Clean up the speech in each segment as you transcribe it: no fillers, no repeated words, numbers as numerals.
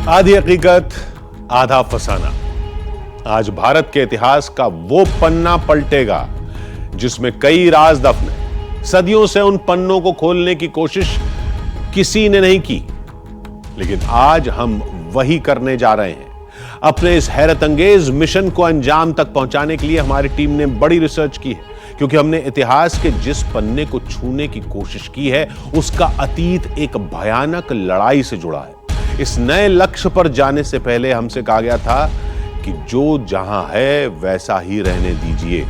आधी हकीकत आधा फसाना। आज भारत के इतिहास का वो पन्ना पलटेगा जिसमें कई राज दफन है। सदियों से उन पन्नों को खोलने की कोशिश किसी ने नहीं की, लेकिन आज हम वही करने जा रहे हैं। अपने इस हैरत अंगेज मिशन को अंजाम तक पहुंचाने के लिए हमारी टीम ने बड़ी रिसर्च की है, क्योंकि हमने इतिहास के जिस पन्ने को छूने की कोशिश की है उसका अतीत एक भयानक लड़ाई से जुड़ा है। इस नए लक्ष्य पर जाने से पहले हमसे कहा गया था कि जो जहां है वैसा ही रहने दीजिए,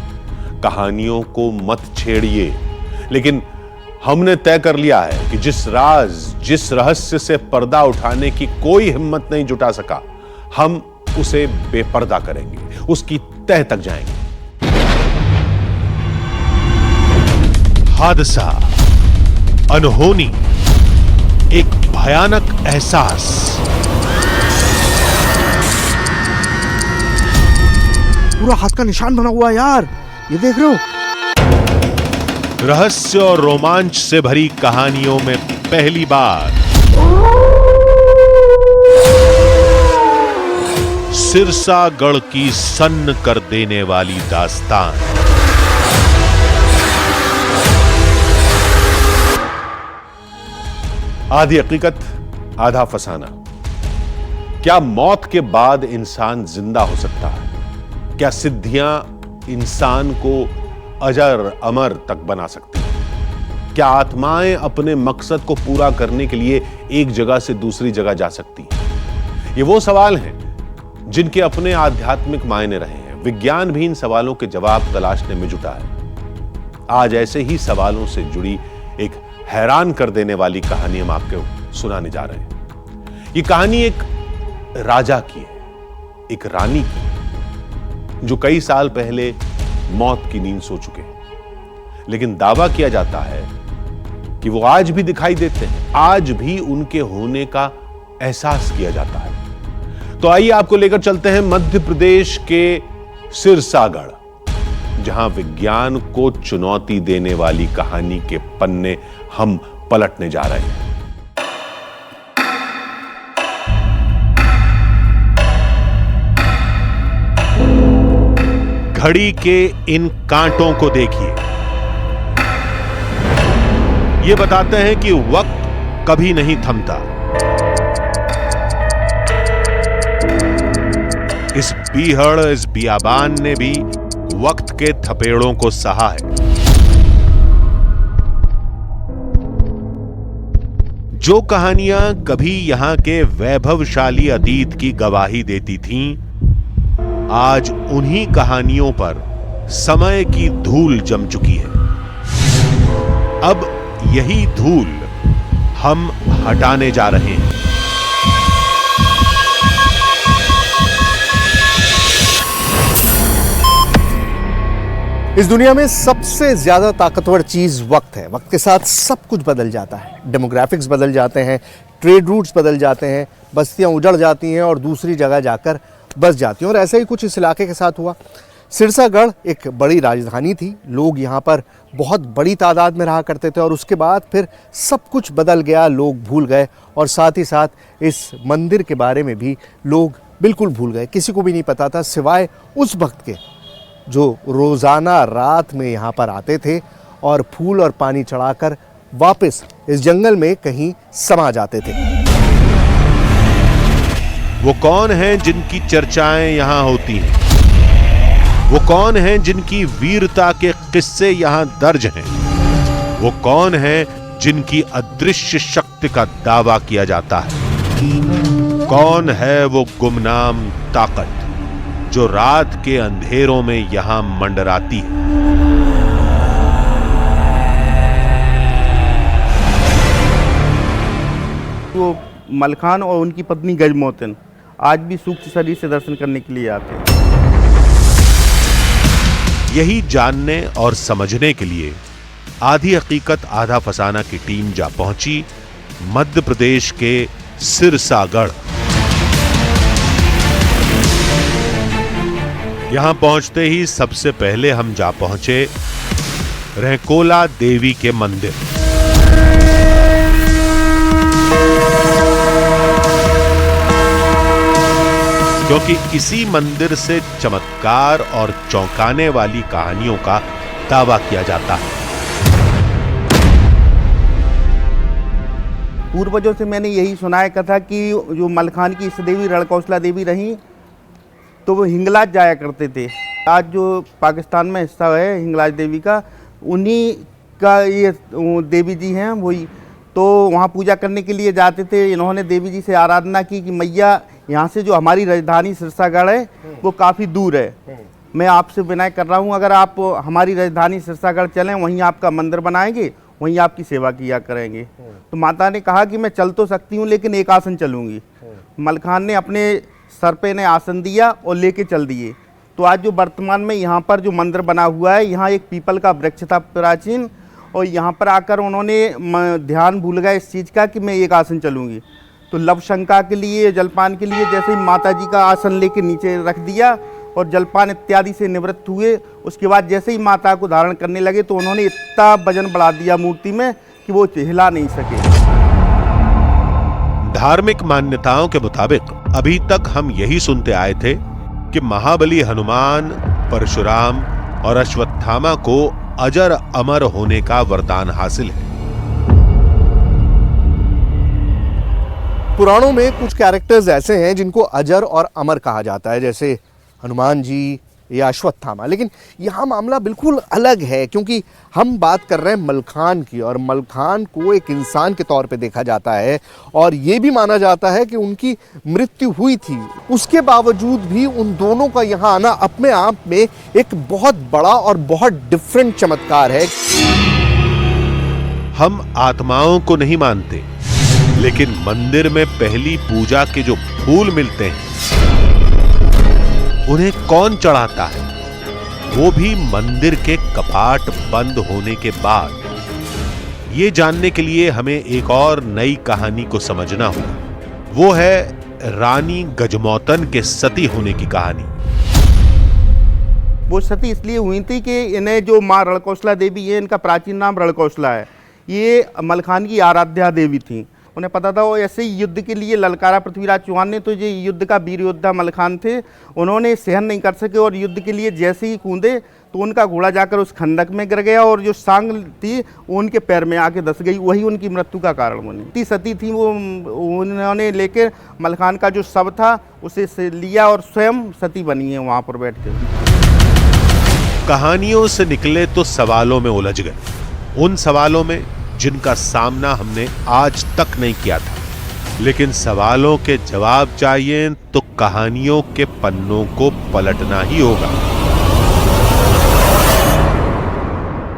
कहानियों को मत छेड़िए। लेकिन हमने तय कर लिया है कि जिस रहस्य से पर्दा उठाने की कोई हिम्मत नहीं जुटा सका, हम उसे बेपर्दा करेंगे, उसकी तह तक जाएंगे। हादसा, अनहोनी, एक भयानक एहसास। पूरा हाथ का निशान बना हुआ है यार, ये देख रहे हो। रहस्य और रोमांच से भरी कहानियों में पहली बार सिरसागढ़ की सन्न कर देने वाली दास्तान। आधी हकीकत आधा फसाना। क्या मौत के बाद इंसान जिंदा हो सकता है? क्या सिद्धियां इंसान को अजर अमर तक बना सकती हैं? क्या आत्माएं अपने मकसद को पूरा करने के लिए एक जगह से दूसरी जगह जा सकती हैं? ये वो सवाल हैं जिनके अपने आध्यात्मिक मायने रहे हैं। विज्ञान भी इन सवालों के जवाब तलाशने में जुटा है। आज ऐसे ही सवालों से जुड़ी एक हैरान कर देने वाली कहानी हम आपको सुनाने जा रहे हैं। ये कहानी एक राजा की है, एक रानी की है, जो कई साल पहले मौत की नींद सो चुके हैं। लेकिन दावा किया जाता है कि वो आज भी दिखाई देते हैं, आज भी उनके होने का एहसास किया जाता है। तो आइए आपको लेकर चलते हैं मध्य प्रदेश के सिरसागढ़, जहां विज्ञान को चुनौती देने वाली कहानी के पन्ने हम पलटने जा रहे हैं। घड़ी के इन कांटों को देखिए, ये बताते हैं कि वक्त कभी नहीं थमता। इस बीहड़, इस बियाबान ने भी वक्त के थपेड़ों को सहा है। जो कहानियां कभी यहां के वैभवशाली अतीत की गवाही देती थीं, आज उन्हीं कहानियों पर समय की धूल जम चुकी है। अब यही धूल हम हटाने जा रहे हैं। इस दुनिया में सबसे ज्यादा ताकतवर चीज वक्त है। वक्त के साथ सब कुछ बदल जाता है। डेमोग्राफिक्स बदल जाते हैं, ट्रेड रूट्स बदल जाते हैं, बस्तियां उजड़ जाती हैं और दूसरी जगह जाकर बस जाती हैं। और ऐसा ही कुछ इस इलाके के साथ हुआ। सिरसागढ़ एक बड़ी राजधानी थी, लोग यहाँ पर बहुत बड़ी तादाद में रहा करते थे और उसके बाद फिर सब कुछ बदल गया, लोग भूल गए और साथ ही साथ इस मंदिर के बारे में भी लोग बिल्कुल भूल गए। किसी को भी नहीं पता था सिवाय उस भक्त के जो रोज़ाना रात में यहाँ पर आते थे और फूल और पानी चढ़ाकर वापस इस जंगल में कहीं समा जाते थे। वो कौन हैं जिनकी चर्चाएं यहाँ होती हैं? वो कौन हैं जिनकी वीरता के किस्से यहाँ दर्ज हैं? वो कौन हैं जिनकी अदृश्य शक्ति का दावा किया जाता है? कौन है वो गुमनाम ताकत जो रात के अंधेरों में यहां मंडराती है? वो मलखान और उनकी पत्नी गजमोहतन आज भी सूक्ष्म शरीर से दर्शन करने के लिए आते हैं। यही जानने और समझने के लिए आधी हकीकत आधा फसाना की टीम जा पहुंची मध्य प्रदेश के सिरसागढ़। यहां पहुंचते ही सबसे पहले हम जा पहुंचे रहकोला देवी के मंदिर। क्योंकि इसी मंदिर से चमत्कार और चौंकाने वाली कहानियों का दावा किया जाता है। पूर्वजों से मैंने यही सुना है कथा कि जो मलखान की इष्ट देवी रणकौशला देवी रहीं तो वो हिंगलाज जाया करते थे। आज जो पाकिस्तान में हिस्सा है हिंगलाज देवी का, उन्हीं का ये देवी जी हैं वही। तो वहाँ पूजा करने के लिए जाते थे। इन्होंने देवी जी से आराधना की कि मैया यहाँ से जो हमारी राजधानी सिरसागढ़ है वो काफ़ी दूर है, मैं आपसे विनय कर रहा हूँ, अगर आप हमारी राजधानी सिरसागढ़ चलें, वहीं आपका मंदिर बनाएंगे, वहीं आपकी सेवा किया करेंगे। तो माता ने कहा कि मैं चल तो सकती हूँ लेकिन एक आसन चलूँगी। मलखान ने अपने सर पे ने आसन दिया और लेके चल दिए। तो आज जो वर्तमान में यहाँ पर जो मंदिर बना हुआ है, यहाँ एक पीपल का वृक्ष था प्राचीन, और यहाँ पर आकर उन्होंने ध्यान भूल गए इस चीज़ का कि मैं एक आसन चलूँगी। तो लव शंका के लिए, जलपान के लिए जैसे ही माता जी का आसन लेके नीचे रख दिया और जलपान इत्यादि से निवृत्त हुए, उसके बाद जैसे ही माता को धारण करने लगे तो उन्होंने इतना वजन बढ़ा दिया मूर्ति में कि वो हिला नहीं सके। धार्मिक मान्यताओं के मुताबिक अभी तक हम यही सुनते आए थे कि महाबली हनुमान, परशुराम और अश्वत्थामा को अजर अमर होने का वरदान हासिल है। पुराणों में कुछ कैरेक्टर्स ऐसे हैं जिनको अजर और अमर कहा जाता है, जैसे हनुमान जी या अश्वत्थामा। लेकिन यहाँ मामला बिल्कुल अलग है, क्योंकि हम बात कर रहे हैं मलखान की, और मलखान को एक इंसान के तौर पे देखा जाता है और ये भी माना जाता है कि उनकी मृत्यु हुई थी। उसके बावजूद भी उन दोनों का यहाँ आना अपने आप में एक बहुत बड़ा और बहुत डिफरेंट चमत्कार है। हम आत्माओं को नहीं मानते, लेकिन मंदिर में पहली पूजा के जो फूल मिलते हैं उन्हें कौन चढ़ाता है, वो भी मंदिर के कपाट बंद होने के बाद। ये जानने के लिए हमें एक और नई कहानी को समझना होगा। वो है रानी गजमौतन के सती होने की कहानी। वो सती इसलिए हुई थी कि इन्हें जो माँ रणकौशला देवी है, इनका प्राचीन नाम रणकौशला है, ये मलखान की आराध्या देवी थी। उन्हें पता था वो ऐसे ही युद्ध के लिए ललकारा पृथ्वीराज चौहान ने, तो ये युद्ध का वीर योद्धा मलखान थे, उन्होंने सहन नहीं कर सके और युद्ध के लिए जैसे ही कूदे तो उनका घोड़ा जाकर उस खंडक में गिर गया और जो सांग थी उनके पैर में आके धस गई, वही उनकी मृत्यु का कारण बनी। सती थी वो, उन्होंने लेकर मलखान का जो शव था उसे लिया और स्वयं सती बनी है वहाँ पर बैठ के। कहानियों से निकले तो सवालों में उलझ गए, उन सवालों में जिनका सामना हमने आज तक नहीं किया था। लेकिन सवालों के जवाब चाहिए तो कहानियों के पन्नों को पलटना ही होगा।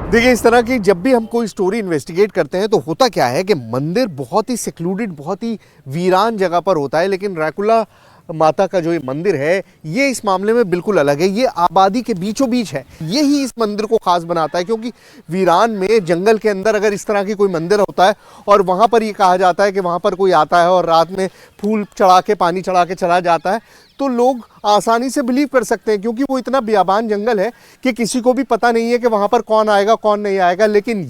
देखिए, इस तरह की जब भी हम कोई स्टोरी इन्वेस्टिगेट करते हैं तो होता क्या है कि मंदिर बहुत ही सेक्लूडेड, बहुत ही वीरान जगह पर होता है, लेकिन ड्रैकुला माता का जो ये मंदिर है ये इस मामले में बिल्कुल अलग है। ये आबादी के बीचों बीच है, यही इस मंदिर को खास बनाता है, क्योंकि वीरान में जंगल के अंदर अगर इस तरह की कोई मंदिर होता है और वहाँ पर ये कहा जाता है कि वहाँ पर कोई आता है और रात में फूल चढ़ा के, पानी चढ़ा के चला जाता है, तो लोग आसानी से बिलीव कर सकते हैं, क्योंकि वो इतना बियाबान जंगल है कि किसी को भी पता नहीं है कि वहाँ पर कौन आएगा कौन नहीं आएगा। लेकिन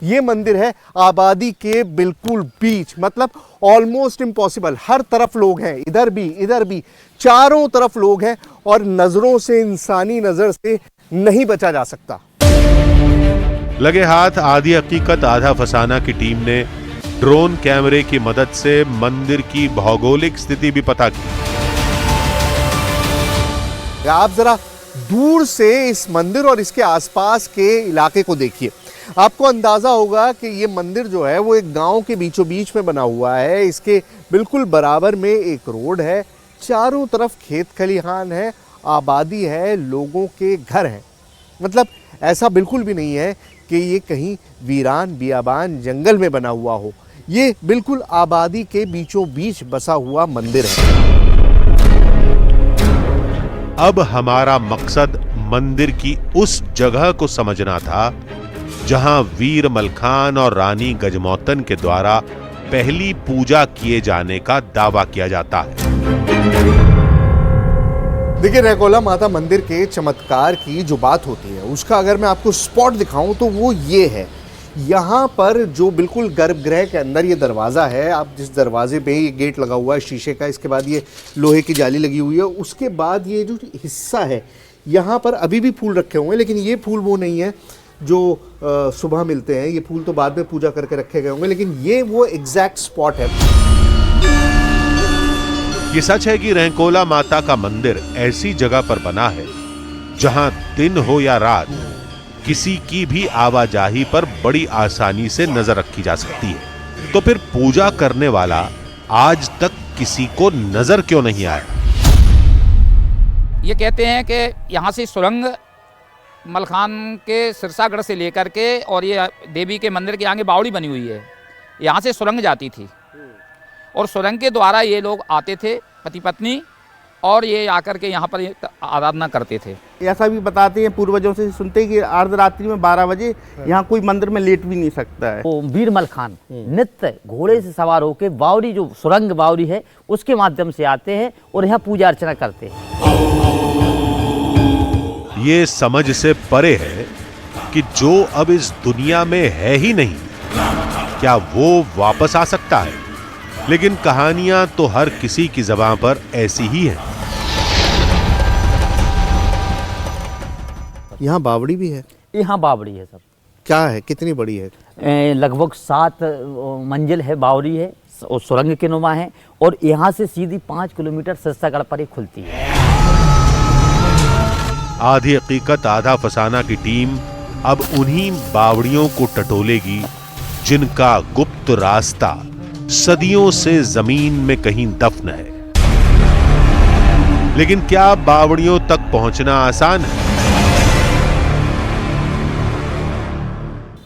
ये मंदिर है आबादी के बिल्कुल बीच, मतलब ऑलमोस्ट इम्पॉसिबल। हर तरफ लोग हैं, इधर भी, चारों तरफ लोग हैं और नजरों से, इंसानी नजर से नहीं बचा जा सकता। लगे हाथ आधी हकीकत आधा फसाना की टीम ने ड्रोन कैमरे की मदद से मंदिर की भौगोलिक स्थिति भी पता की। आप जरा दूर से इस मंदिर और इसके आसपास के इलाके को देखिए, आपको अंदाजा होगा कि ये मंदिर जो है वो एक गांव के बीचों बीच में बना हुआ है। इसके बिल्कुल बराबर में एक रोड है, चारों तरफ खेत खलिहान है, आबादी है, लोगों के घर हैं। मतलब ऐसा बिल्कुल भी नहीं है कि ये कहीं वीरान बियाबान जंगल में बना हुआ हो, ये बिल्कुल आबादी के बीचों बीच बसा हुआ मंदिर है। अब हमारा मकसद मंदिर की उस जगह को समझना था जहां वीर मलखान और रानी गजमौतन के द्वारा पहली पूजा किए जाने का दावा किया जाता है। देखिए, रैकोला माता मंदिर के चमत्कार की जो बात होती है उसका अगर मैं आपको स्पॉट दिखाऊं तो वो ये है। यहाँ पर जो बिल्कुल गर्भगृह के अंदर ये दरवाज़ा है, आप जिस दरवाजे पे ये गेट लगा हुआ है शीशे का, इसके बाद ये लोहे की जाली लगी हुई है, उसके बाद ये जो हिस्सा है यहाँ पर अभी भी फूल रखे हुए हैं, लेकिन ये फूल वो नहीं है जो सुबह मिलते हैं, ये फूल तो बाद में पूजा करके रखे गए होंगे, लेकिन ये वो एग्जैक्ट स्पॉट है। ये सच है कि रहकोला माता का मंदिर ऐसी जगह पर बना है जहां दिन हो या रात किसी की भी आवाजाही पर बड़ी आसानी से नजर रखी जा सकती है। तो फिर पूजा करने वाला आज तक किसी को नजर क्यों नहीं आया? ये कहते हैं कि यहाँ से सुरंग मलखान के सिरसागढ़ से लेकर के और ये देवी के मंदिर के आगे बावड़ी बनी हुई है, यहाँ से सुरंग जाती थी और सुरंग के द्वारा ये लोग आते थे पति पत्नी, और ये आकर के यहाँ पर आराधना करते थे। ऐसा भी बताते हैं पूर्वजों से सुनते हैं कि अर्धरात्रि में 12 बजे यहाँ कोई मंदिर में लेट भी नहीं सकता है। वो वीर मलखान नित्य घोड़े से सवार होकर बावड़ी, जो सुरंग बावड़ी है, उसके माध्यम से आते हैं और यहाँ पूजा अर्चना करते हैं। ये समझ से परे है कि जो अब इस दुनिया में है ही नहीं, क्या वो वापस आ सकता है? लेकिन कहानियां तो हर किसी की ज़बान पर ऐसी ही हैं। यहाँ बावड़ी भी है? यहाँ बावड़ी है सर। क्या है, कितनी बड़ी है? लगभग 7 मंजिल है, बावड़ी है और सुरंग के नुमा है, और यहाँ से सीधी 5 किलोमीटर सिरसागढ़ पर ही खुलती है। आधी हकीकत आधा फसाना की टीम अब उन्हीं बावड़ियों को टटोलेगी जिनका गुप्त रास्ता सदियों से जमीन में कहीं दफन है। लेकिन क्या बावड़ियों तक पहुंचना आसान है?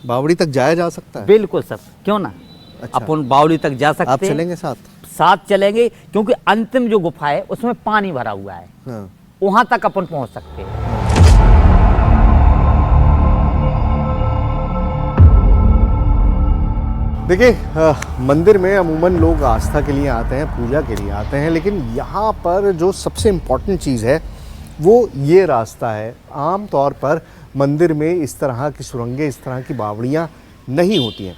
बावड़ी तक जाया जा सकता है? बिल्कुल सर, क्यों ना। अच्छा। अपन बावड़ी तक जा सकते हैं। आप चलेंगे साथ? साथ चलेंगे, क्योंकि अंतिम जो गुफा है उसमें पानी भरा हुआ है। हाँ। वहां तक अपन पहुंच सकते हैं। देखिए, मंदिर में अमूमन लोग आस्था के लिए आते हैं, पूजा के लिए आते हैं, लेकिन यहाँ पर जो सबसे इम्पॉर्टेंट चीज़ है वो ये रास्ता है। आम तौर पर मंदिर में इस तरह की सुरंगें, इस तरह की बावड़ियाँ नहीं होती हैं।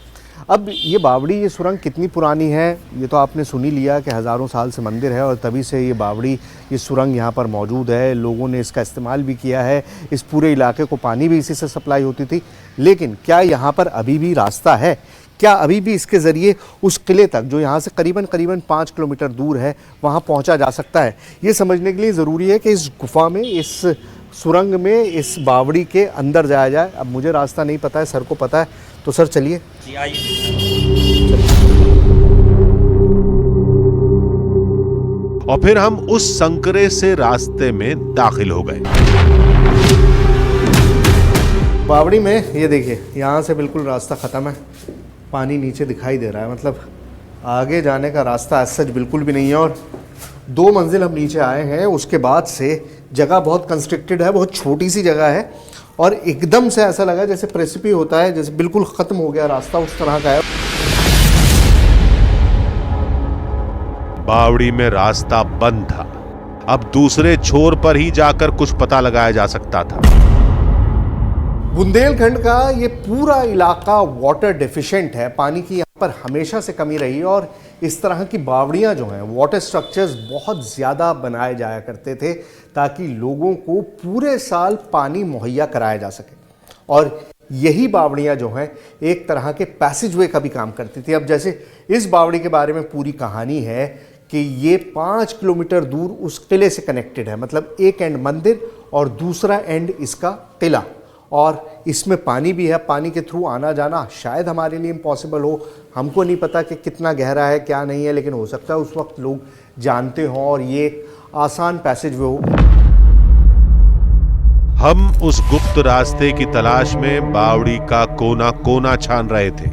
अब ये बावड़ी, ये सुरंग कितनी पुरानी है ये तो आपने सुन ही लिया कि हज़ारों साल से मंदिर है और तभी से ये बावड़ी, ये सुरंग यहाँ पर मौजूद है। लोगों ने इसका इस्तेमाल भी किया है, इस पूरे इलाके को पानी भी इसी से सप्लाई होती थी। लेकिन क्या यहाँ पर अभी भी रास्ता है? क्या अभी भी इसके ज़रिए उस किले तक, जो यहाँ से करीबन 5 किलोमीटर दूर है, वहाँ पहुँचा जा सकता है? ये समझने के लिए ज़रूरी है कि इस गुफा में, इस सुरंग में, इस बावड़ी के अंदर जाया जाए। अब मुझे रास्ता नहीं पता है, सर को पता है, तो सर चलिए। और फिर हम उस संकरे से रास्ते में दाखिल हो गए। बावड़ी में ये देखिए, यहाँ से बिल्कुल रास्ता ख़त्म है, पानी नीचे दिखाई दे रहा है, मतलब आगे जाने का रास्ता सच बिल्कुल भी नहीं है। और 2 मंजिल हम नीचे आए हैं, उसके बाद से जगह बहुत कंस्ट्रिक्टेड है, बहुत छोटी सी जगह है और एकदम से ऐसा लगा जैसे प्रेसिपी होता है, जैसे बिल्कुल ख़त्म हो गया रास्ता, उस तरह का है। बावड़ी में रास्ता बंद था। अब दूसरे छोर पर ही जाकर कुछ पता लगाया जा सकता था। बुंदेलखंड का ये पूरा इलाका वाटर डेफिशिएंट है, पानी की यहाँ पर हमेशा से कमी रही है और इस तरह की बावड़ियाँ जो हैं, वाटर स्ट्रक्चर्स बहुत ज़्यादा बनाए जाया करते थे ताकि लोगों को पूरे साल पानी मुहैया कराया जा सके। और यही बावड़ियाँ जो हैं एक तरह के पैसेजवे का भी काम करती थी। अब जैसे इस बावड़ी के बारे में पूरी कहानी है कि ये 5 किलोमीटर दूर उस किले से कनेक्टेड है, मतलब एक एंड मंदिर और दूसरा एंड इसका किला, और इसमें पानी भी है। पानी के थ्रू आना जाना शायद हमारे लिए इम्पॉसिबल हो, हमको नहीं पता कि कितना गहरा है क्या नहीं है, लेकिन हो सकता है उस वक्त लोग जानते हों और ये आसान पैसेज वे हो। हम उस गुप्त रास्ते की तलाश में बावड़ी का कोना कोना छान रहे थे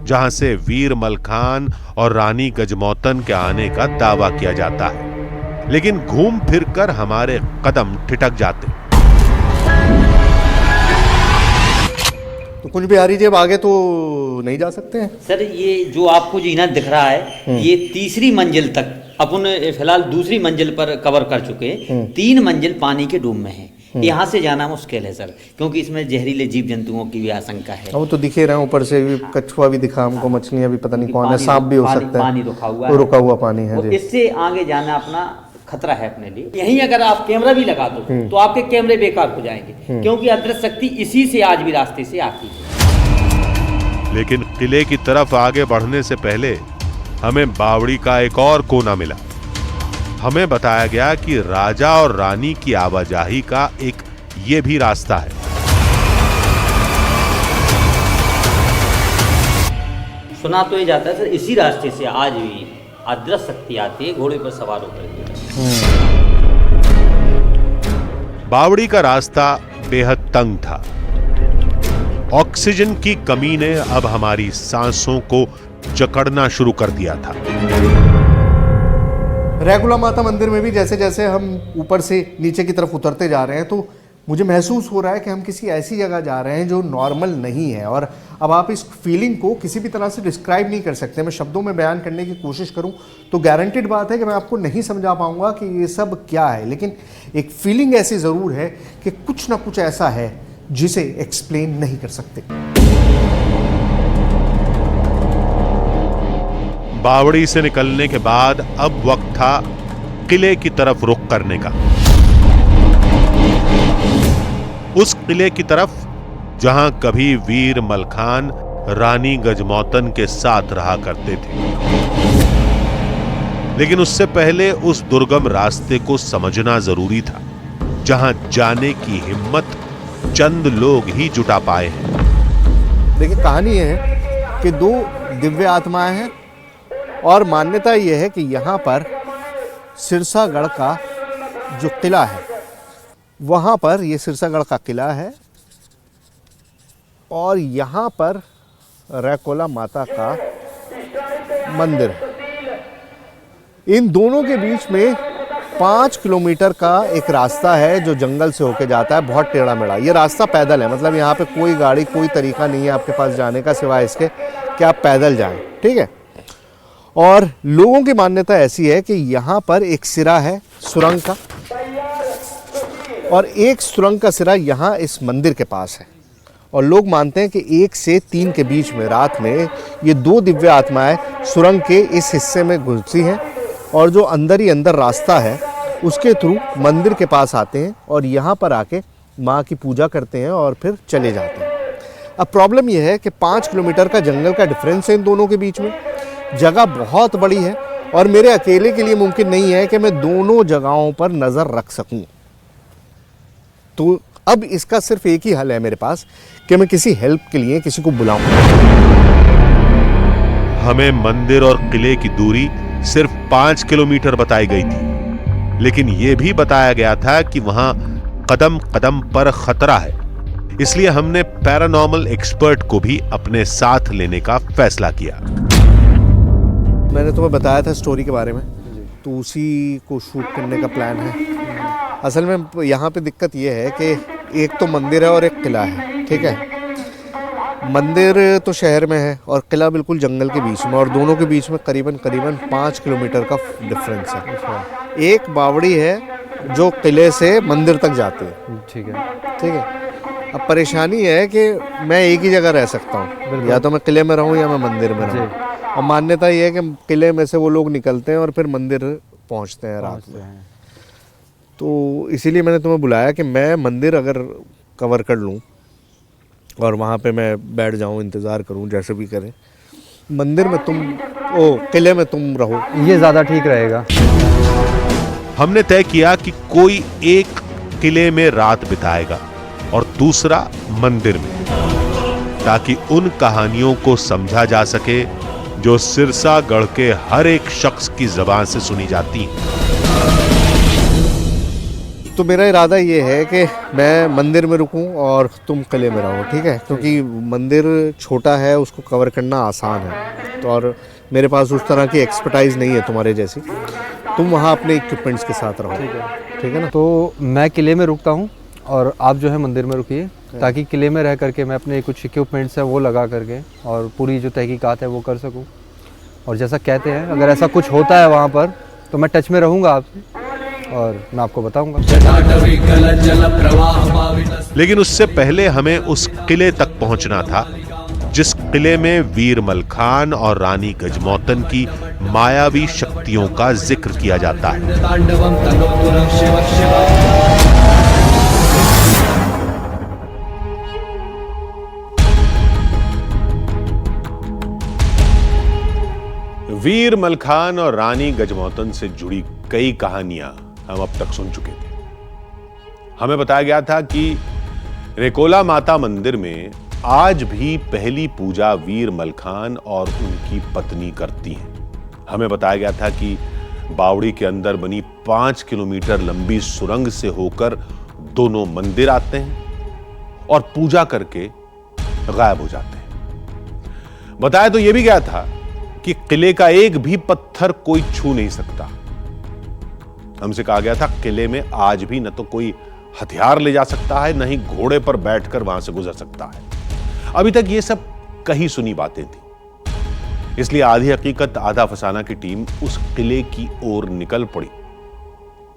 जहां से वीर मलखान और रानी गजमौतन के आने का दावा किया जाता है, लेकिन घूम फिरकर हमारे कदम ठिठक जाते। तो कुछ भी हारी जेब, आगे तो नहीं जा सकते हैं सर। ये जो आपको जीना दिख रहा है, ये 3री मंजिल तक अपन फिलहाल 2री मंजिल पर कवर कर चुके हैं। 3 मंजिल पानी के डूब में है। यहाँ से जाना मुश्किल है सर, क्योंकि इसमें जहरीले जीव जंतुओं की भी आशंका है। वो तो दिखे रहे हैं, ऊपर से भी कछुआ भी दिखा हमको, मछलियाँ भी पता नहीं कौन है, सांप भी हो सकता है, पानी रुका हुआ वो रुका हुआ पानी है और जी। इससे आगे जाना अपना खतरा है अपने लिए। यहीं अगर आप कैमरा भी लगा दो तो आपके कैमरे बेकार हो जाएंगे, क्योंकि अदृश्य शक्ति इसी से आज भी रास्ते से आती है। लेकिन किले की तरफ आगे बढ़ने से पहले हमें बावड़ी का एक और कोना मिला। हमें बताया गया कि राजा और रानी की आवाजाही का एक ये भी रास्ता है। सुना तो ये जाता है सर, इसी रास्ते से आज भी अदृश्य शक्ति आती है घोड़े पर सवार होकर के। बावड़ी का रास्ता बेहद तंग था। ऑक्सीजन की कमी ने अब हमारी सांसों को जकड़ना शुरू कर दिया था। रेगुला माता मंदिर में भी जैसे जैसे हम ऊपर से नीचे की तरफ उतरते जा रहे हैं तो मुझे महसूस हो रहा है कि हम किसी ऐसी जगह जा रहे हैं जो नॉर्मल नहीं है। और अब आप इस फीलिंग को किसी भी तरह से डिस्क्राइब नहीं कर सकते। मैं शब्दों में बयान करने की कोशिश करूं तो गारंटेड बात है कि मैं आपको नहीं समझा पाऊंगा कि ये सब क्या है, लेकिन एक फीलिंग ऐसी ज़रूर है कि कुछ ना कुछ ऐसा है जिसे एक्सप्लेन नहीं कर सकते। बावड़ी से निकलने के बाद अब वक्त था किले की तरफ रुख करने का। उस किले की तरफ जहां कभी वीर मलखान रानी गजमौतन के साथ रहा करते थे। लेकिन उससे पहले उस दुर्गम रास्ते को समझना जरूरी था, जहां जाने की हिम्मत चंद लोग ही जुटा पाए हैं। देखिए, कहानी यह है कि दो दिव्य आत्माएं हैं और मान्यता यह है कि यहाँ पर सिरसागढ़ का जो किला है, वहाँ पर ये सिरसागढ़ का किला है और यहाँ पर रैकोला माता का मंदिर है। इन दोनों के बीच में 5 किलोमीटर का एक रास्ता है जो जंगल से होके जाता है, बहुत टेढ़ा मेढ़ा। ये रास्ता पैदल है, मतलब यहाँ पे कोई गाड़ी, कोई तरीका नहीं है आपके पास जाने का सिवाय इसके कि आप पैदल जाएं, ठीक है। और लोगों की मान्यता ऐसी है कि यहाँ पर एक सिरा है सुरंग का, और एक सुरंग का सिरा यहाँ इस मंदिर के पास है। और लोग मानते हैं कि 1 से 3 के बीच में रात में ये दो दिव्य आत्माएं सुरंग के इस हिस्से में घुसी हैं और जो अंदर ही अंदर रास्ता है उसके थ्रू मंदिर के पास आते हैं और यहाँ पर आके माँ की पूजा करते हैं और फिर चले जाते हैं। अब प्रॉब्लम यह है कि 5 किलोमीटर का जंगल का डिफरेंस है इन दोनों के बीच में। जगह बहुत बड़ी है और मेरे अकेले के लिए मुमकिन नहीं है कि मैं दोनों जगहों पर नज़र रख सकूं। तो अब इसका सिर्फ एक ही हल है मेरे पास कि मैं किसी हेल्प के लिए किसी को बुलाऊं। हमें मंदिर और किले की दूरी सिर्फ 5 किलोमीटर बताई गई थी, लेकिन यह भी बताया गया था कि वहां कदम कदम पर खतरा है। इसलिए हमने पैरानॉर्मल एक्सपर्ट को भी अपने साथ लेने का फैसला किया। मैंने तुम्हें बताया था स्टोरी के बारे में, तो उसी को शूट करने का प्लान है। असल में यहाँ पे दिक्कत ये है कि एक तो मंदिर है और एक किला है, ठीक है। मंदिर तो शहर में है और किला बिल्कुल जंगल के बीच में, और दोनों के बीच में करीबन 5 किलोमीटर का डिफरेंस है। एक बावड़ी है जो किले से मंदिर तक जाती है, ठीक है, ठीक है। अब परेशानी है कि मैं एक ही जगह रह सकता हूँ, या तो मैं किले में रहूँ या मैं मंदिर में रहूँ। और मान्यता ये है कि किले में से वो लोग निकलते हैं और फिर मंदिर पहुँचते हैं रात में। तो इसीलिए मैंने तुम्हें बुलाया कि मैं मंदिर अगर कवर कर लूँ और वहाँ पे मैं बैठ जाऊँ, इंतज़ार करूँ, जैसे भी करें। मंदिर में तुम, किले में तुम रहो, ये ज़्यादा ठीक रहेगा। हमने तय किया कि कोई एक किले में रात बिताएगा और दूसरा मंदिर में, ताकि उन कहानियों को समझा जा सके जो सिरसागढ़ के हर एक शख्स की ज़बान से सुनी जाती हैं। तो मेरा इरादा ये है कि मैं मंदिर में रुकूं और तुम किले में रहो, ठीक है। क्योंकि मंदिर छोटा है, उसको कवर करना आसान है, तो और मेरे पास उस तरह की एक्सपर्टाइज नहीं है तुम्हारे जैसी। तुम वहाँ अपने इक्विपमेंट्स के साथ रहो, ठीक है ना। तो मैं किले में रुकता हूँ और आप जो है मंदिर में रुकिए, ताकि किले में रह करके मैं अपने कुछ इक्विपमेंट्स है वो लगा करके और पूरी जो तहकीकात है वो कर सकूँ। और जैसा कहते हैं, अगर ऐसा कुछ होता है वहाँ पर तो मैं टच में रहूँगा आपसे और मैं आपको बताऊंगा। लेकिन उससे पहले हमें उस किले तक पहुंचना था जिस किले में वीर मलखान और रानी गजमोतन की मायावी शक्तियों का जिक्र किया जाता है। वीर मलखान और रानी गजमोतन से जुड़ी कई कहानियां हम अब तक सुन चुके थे। हमें बताया गया था कि रेकोला माता मंदिर में आज भी पहली पूजा वीर मलखान और उनकी पत्नी करती हैं। हमें बताया गया था कि बावड़ी के अंदर बनी 5 किलोमीटर लंबी सुरंग से होकर दोनों मंदिर आते हैं और पूजा करके गायब हो जाते हैं। बताया तो यह भी गया था कि किले का एक भी पत्थर कोई छू नहीं सकता। हमसे कहा गया था किले में आज भी न तो कोई हथियार ले जा सकता है, न ही घोड़े पर बैठकर वहां से गुजर सकता है। अभी तक ये सब कही सुनी बातें थी, इसलिए आधी हकीकत आधा फसाना की टीम उस किले की ओर निकल पड़ी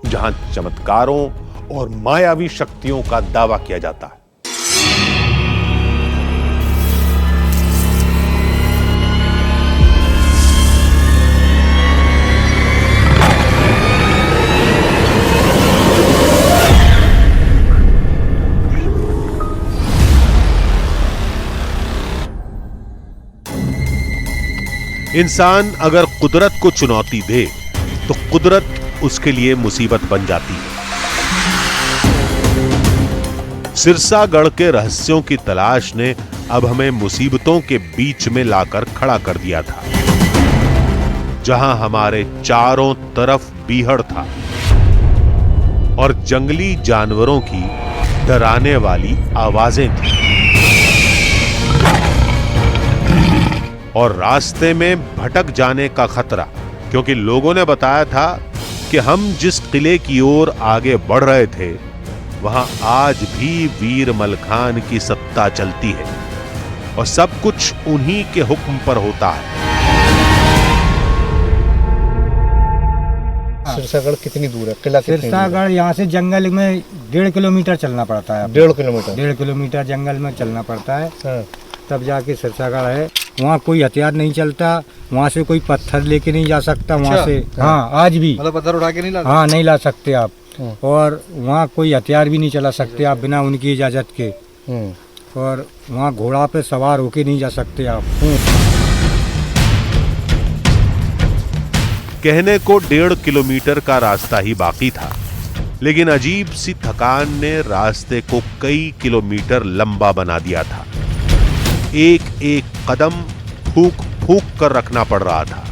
जहां चमत्कारों और मायावी शक्तियों का दावा किया जाता है। इंसान अगर कुदरत को चुनौती दे तो कुदरत उसके लिए मुसीबत बन जाती है। सिरसागढ़ के रहस्यों की तलाश ने अब हमें मुसीबतों के बीच में लाकर खड़ा कर दिया था, जहां हमारे चारों तरफ बीहड़ था और जंगली जानवरों की डराने वाली आवाजें थी और रास्ते में भटक जाने का खतरा, क्योंकि लोगों ने बताया था कि हम जिस किले की ओर आगे बढ़ रहे थे वहां आज भी वीर मलखान की सत्ता चलती है और सब कुछ उन्हीं के हुक्म पर होता है। सिरसागढ़ कितनी दूर है? किला कितनी दूर है? सिरसागढ़ यहाँ से जंगल में 1.5 किलोमीटर चलना पड़ता है। 1.5 किलोमीटर? 1.5 किलोमीटर जंगल में चलना पड़ता है। हाँ। तब जाके सिरसागढ़ है। वहाँ कोई हथियार नहीं चलता, वहाँ से कोई पत्थर लेके नहीं जा सकता। वहाँ से हाँ आज भी मतलब पत्थर उठा के नहीं ला? हाँ नहीं ला सकते आप। और वहाँ कोई हथियार भी नहीं चला सकते आप बिना उनकी इजाज़त के। और वहाँ घोड़ा पे सवार होके नहीं जा सकते आप। कहने को 1.5 किलोमीटर का रास्ता ही बाकी था, लेकिन अजीब सी थकान ने रास्ते को कई किलोमीटर लंबा बना दिया था। एक एक कदम फूक फूक कर रखना पड़ रहा था।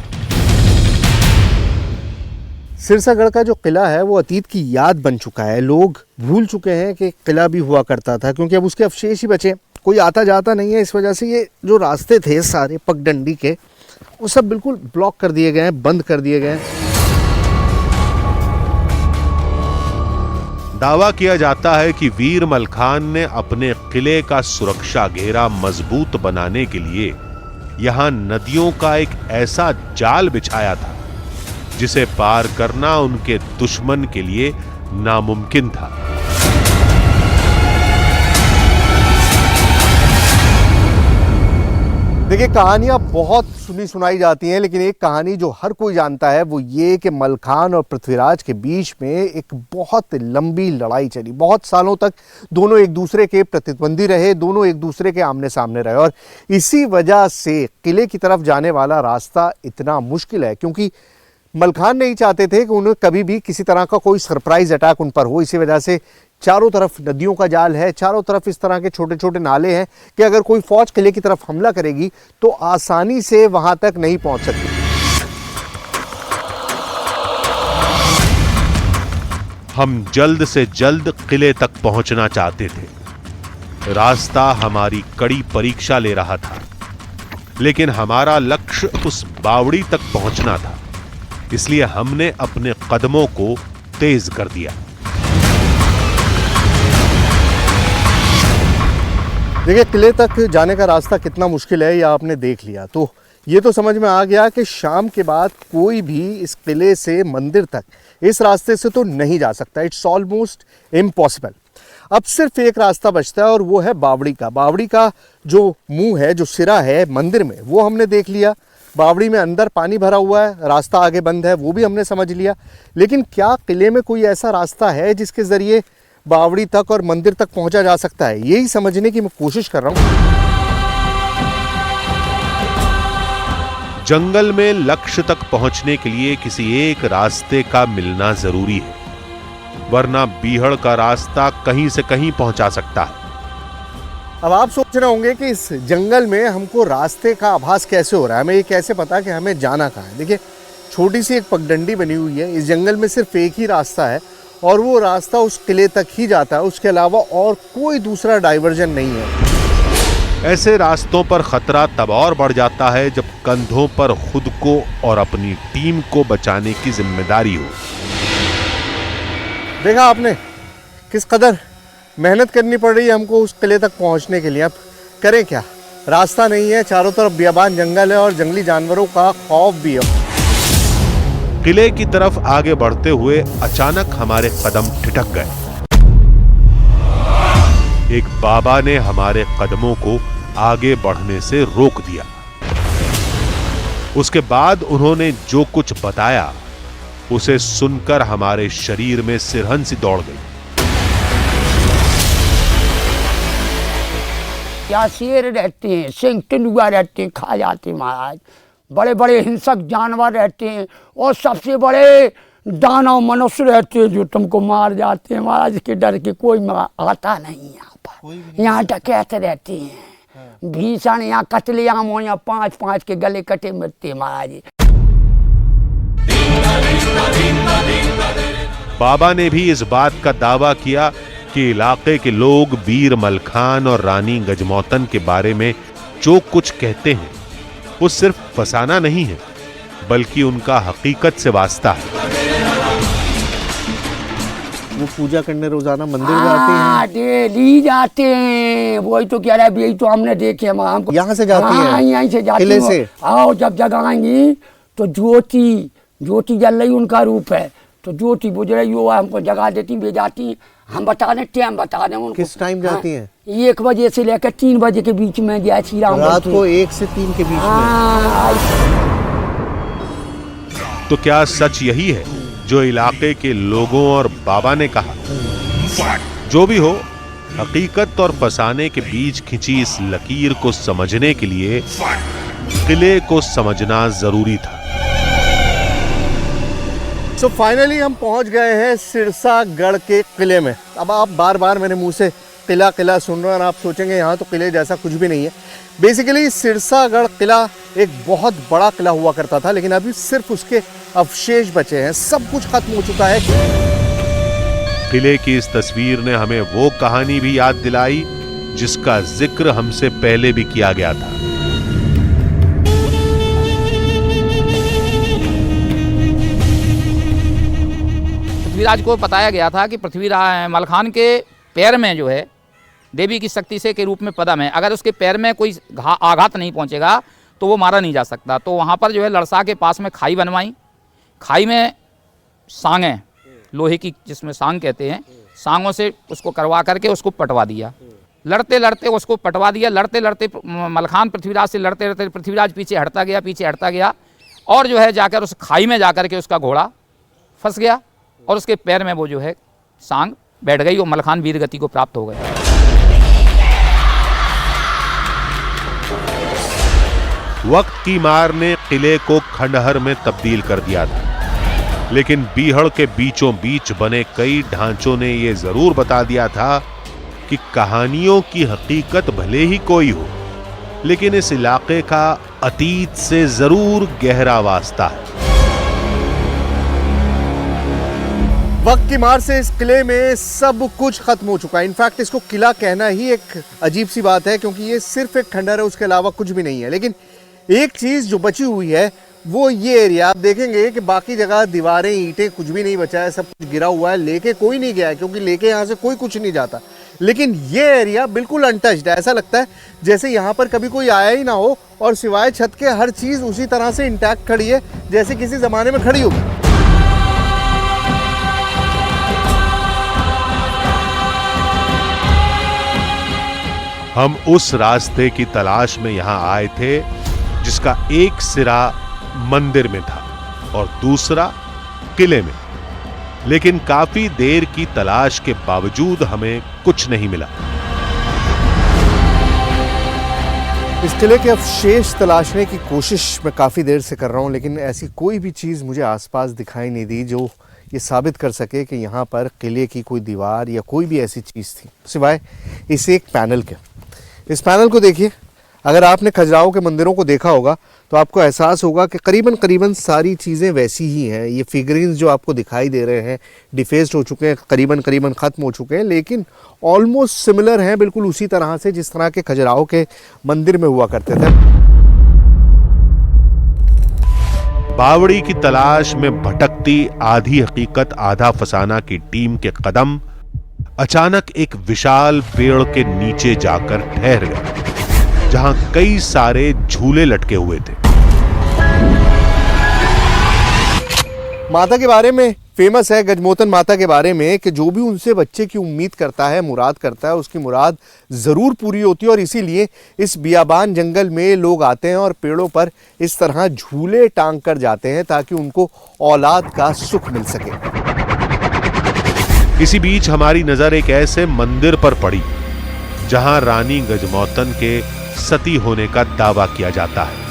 सिरसागढ़ का जो किला है वो अतीत की याद बन चुका है। लोग भूल चुके हैं कि किला भी हुआ करता था, क्योंकि अब उसके अवशेष ही बचे, कोई आता जाता नहीं है। इस वजह से ये जो रास्ते थे सारे पगडंडी के, वो सब बिल्कुल ब्लॉक कर दिए गए हैं, बंद कर दिए गए हैं। दावा किया जाता है कि वीर मलखान ने अपने किले का सुरक्षा घेरा मजबूत बनाने के लिए यहां नदियों का एक ऐसा जाल बिछाया था जिसे पार करना उनके दुश्मन के लिए नामुमकिन था। देखिए, कहानियां बहुत सुनी सुनाई जाती हैं, लेकिन एक कहानी जो हर कोई जानता है वो ये कि मलखान और पृथ्वीराज के बीच में एक बहुत लंबी लड़ाई चली। बहुत सालों तक दोनों एक दूसरे के प्रतिद्वंदी रहे, दोनों एक दूसरे के आमने सामने रहे और इसी वजह से किले की तरफ जाने वाला रास्ता इतना मुश्किल है, क्योंकि मलखान नहीं चाहते थे कि उन्हें कभी भी किसी तरह का कोई सरप्राइज अटैक उन पर हो। इसी वजह से चारों तरफ नदियों का जाल है, चारों तरफ इस तरह के छोटे छोटे नाले हैं कि अगर कोई फौज किले की तरफ हमला करेगी तो आसानी से वहां तक नहीं पहुंच सकती। हम जल्द से जल्द किले तक पहुंचना चाहते थे। रास्ता हमारी कड़ी परीक्षा ले रहा था, लेकिन हमारा लक्ष्य उस बावड़ी तक पहुंचना था, इसलिए हमने अपने कदमों को तेज कर दिया। देखिए, किले तक जाने का रास्ता कितना मुश्किल है यह आपने देख लिया। तो ये तो समझ में आ गया कि शाम के बाद कोई भी इस किले से मंदिर तक इस रास्ते से तो नहीं जा सकता। It's almost impossible. अब सिर्फ एक रास्ता बचता है और वो है बावड़ी का। बावड़ी का जो मुंह है, जो सिरा है मंदिर में, वो हमने देख लिया। बावड़ी में अंदर पानी भरा हुआ है, रास्ता आगे बंद है, वो भी हमने समझ लिया। लेकिन क्या किले में कोई ऐसा रास्ता है जिसके ज़रिए बावड़ी तक और मंदिर तक पहुंचा जा सकता है? यही समझने की मैं कोशिश कर रहा हूँ। जंगल में लक्ष्य तक पहुंचने के लिए किसी एक रास्ते का मिलना जरूरी है, वरना बीहड़ का रास्ता कहीं से कहीं पहुंचा सकता है। अब आप सोच रहे होंगे कि इस जंगल में हमको रास्ते का आभास कैसे हो रहा है, हमें ये कैसे पता कि हमें जाना कहाँ है। देखिए, छोटी सी एक पगडंडी बनी हुई है। इस जंगल में सिर्फ एक ही रास्ता है और वो रास्ता उस किले तक ही जाता है, उसके अलावा और कोई दूसरा डाइवर्जन नहीं है। ऐसे रास्तों पर खतरा तब और बढ़ जाता है जब कंधों पर खुद को और अपनी टीम को बचाने की जिम्मेदारी हो। देखा आपने किस कदर मेहनत करनी पड़ रही है हमको उस किले तक पहुंचने के लिए। अब करें क्या, रास्ता नहीं है, चारों तरफ बियाबान जंगल है और जंगली जानवरों का खौफ भी है। किले की तरफ आगे बढ़ते हुए अचानक हमारे कदम ठिठक गए। एक बाबा ने हमारे कदमों को आगे बढ़ने से रोक दिया। उसके बाद उन्होंने जो कुछ बताया उसे सुनकर हमारे शरीर में सिरहन सी दौड़ गई। क्या शेर रहते हैं, सिंह तेंदुआ रहते हैं, खा जाते हैं महाराज। बड़े बड़े हिंसक जानवर रहते हैं और सबसे बड़े दानव मनुष्य रहते हैं जो तुमको मार जाते हैं महाराज। के डर के कोई आता नहीं यहाँ पर। यहाँ डकैत रहते हैं, भीषण। यहाँ कतलेआम हो, यहाँ 5-5 के गले कटे मरते हैं महाराज। बाबा ने भी इस बात का दावा किया कि इलाके के लोग वीर मलखान और रानी गजमौतन के बारे में जो कुछ कहते हैं वो सिर्फ फसाना नहीं है, बल्कि उनका हकीकत से वास्ता है। वो पूजा करने रोजाना मंदिर जाते हैं? डेली जाते हैं। वही तो कह रहा है, यही तो हमने देखे। हमको यहाँ से जाती है? यहीं से जाती किले से? आओ, जब जगाएंगी तो ज्योति जल रही उनका रूप है, तो ज्योति बुझ रही हो, हमको जगा देती, वे जाती। हम बता दें, टाइम बता दें उनको। किस टाइम जाती हैं? 1 बजे से लेकर 3 बजे के बीच में। जय श्री राम। रात को 1 से 3 के बीच में। तो क्या सच यही है जो इलाके के लोगों और बाबा ने कहा? जो भी हो, हकीकत और फसाने के बीच खिंची इस लकीर को समझने के लिए किले को समझना जरूरी था। तो फाइनली हम पहुंच गए हैं सिरसागढ़ के किले में। अब आप बार बार मेरे मुंह से किला किला सुन रहे हैं और आप सोचेंगे यहाँ तो किले जैसा कुछ भी नहीं है। बेसिकली सिरसागढ़ किला एक बहुत बड़ा किला हुआ करता था, लेकिन अभी सिर्फ उसके अवशेष बचे हैं, सब कुछ खत्म हो चुका है। किले की इस तस्वीर ने हमें वो कहानी भी याद दिलाई जिसका जिक्र हमसे पहले भी किया गया था। पृथ्वीराज को बताया गया था कि पृथ्वीराज मलखान के पैर में जो है देवी की शक्ति से के रूप में पदम है। अगर उसके पैर में कोई आघात नहीं पहुंचेगा तो वो मारा नहीं जा सकता। तो वहाँ पर जो है लड़सा के पास में खाई बनवाई। खाई में सांगें, लोहे की जिसमें सांग कहते हैं, सांगों से उसको करवा करके उसको पटवा दिया। लड़ते लड़ते उसको पटवा दिया। लड़ते लड़ते मलखान पृथ्वीराज से लड़ते लड़ते पृथ्वीराज पीछे हटता गया और जो है जाकर उस खाई में जाकर के उसका घोड़ा फंस गया और उसके पैर में वो जो है सांग बैठ गई और मलखान वीर गति को प्राप्त हो गया। वक्त की मार ने किले को खंडहर में तब्दील कर दिया था, लेकिन बीहड़ के बीचों बीच बने कई ढांचों ने यह जरूर बता दिया था कि कहानियों की हकीकत भले ही कोई हो, लेकिन इस इलाके का अतीत से जरूर गहरा वास्ता है। वक्त की मार से इस किले में सब कुछ खत्म हो चुका है। इनफैक्ट इसको किला कहना ही एक अजीब सी बात है, क्योंकि ये सिर्फ एक खंडहर है, उसके अलावा कुछ भी नहीं है। लेकिन एक चीज जो बची हुई है वो ये एरिया। आप देखेंगे कि बाकी जगह दीवारें, ईंटें, कुछ भी नहीं बचा है, सब कुछ गिरा हुआ है। लेके कोई नहीं गया है, क्योंकि लेके यहाँ से कोई कुछ नहीं जाता। लेकिन ये एरिया बिल्कुल अनटच्ड है। ऐसा लगता है जैसे यहाँ पर कभी कोई आया ही ना हो और सिवाय छत के हर चीज़ उसी तरह से इंटैक्ट खड़ी है जैसे किसी ज़माने में खड़ी होगी। हम उस रास्ते की तलाश में यहां आए थे जिसका एक सिरा मंदिर में था और दूसरा किले में, लेकिन काफी देर की तलाश के बावजूद हमें कुछ नहीं मिला। इस किले के अवशेष तलाशने की कोशिश मैं काफ़ी देर से कर रहा हूँ, लेकिन ऐसी कोई भी चीज़ मुझे आसपास दिखाई नहीं दी जो ये साबित कर सके कि यहाँ पर किले की कोई दीवार या कोई भी ऐसी चीज़ थी, सिवाय इस एक पैनल के। इस पैनल को देखिए, अगर आपने खजुराहो के मंदिरों को देखा होगा तो आपको एहसास होगा कि करीबन सारी चीज़ें वैसी ही हैं। ये फिगरिन्स जो आपको दिखाई दे रहे हैं डिफेस्ड हो चुके हैं, करीबन ख़त्म हो चुके हैं, लेकिन ऑलमोस्ट सिमिलर हैं, बिल्कुल उसी तरह से जिस तरह के खजुराहो के मंदिर में हुआ करते थे। बावड़ी की तलाश में भटकती आधी हकीकत आधा फसाना की टीम के कदम अचानक एक विशाल पेड़ के नीचे जाकर ठहर गए, जहां कई सारे झूले लटके हुए थे। माता के बारे में फेमस है, गजमोतन माता के बारे में, कि जो भी उनसे बच्चे की उम्मीद करता है, मुराद करता है, उसकी मुराद ज़रूर पूरी होती है। और इसीलिए इस बियाबान जंगल में लोग आते हैं और पेड़ों पर इस तरह झूले टांग कर जाते हैं ताकि उनको औलाद का सुख मिल सके। इसी बीच हमारी नजर एक ऐसे मंदिर पर पड़ी जहां रानी गजमोतन के सती होने का दावा किया जाता है।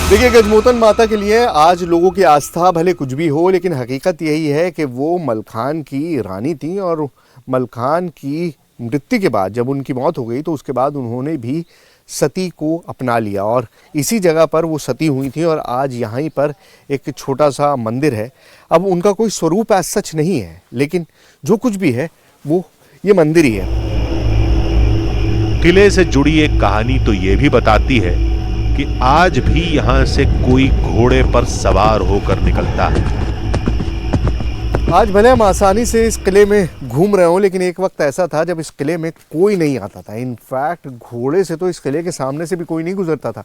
देखिए, गजमोतन माता के लिए आज लोगों की आस्था भले कुछ भी हो, लेकिन हकीकत यही है कि वो मलखान की रानी थी और मलखान की मृत्यु के बाद जब उनकी मौत हो गई तो उसके बाद उन्होंने भी सती को अपना लिया और इसी जगह पर वो सती हुई थी। और आज यहाँ पर एक छोटा सा मंदिर है। अब उनका कोई स्वरूप ऐसा सच नहीं है, लेकिन जो कुछ भी है वो ये मंदिर ही है। किले से जुड़ी एक कहानी तो ये भी बताती है कि आज भी यहां से कोई घोड़े पर सवार होकर निकलता है। आज भले हम आसानी से इस किले में घूम रहे हों, लेकिन एक वक्त ऐसा था जब इस किले में कोई नहीं आता था। इनफैक्ट घोड़े से तो इस किले के सामने से भी कोई नहीं गुजरता था।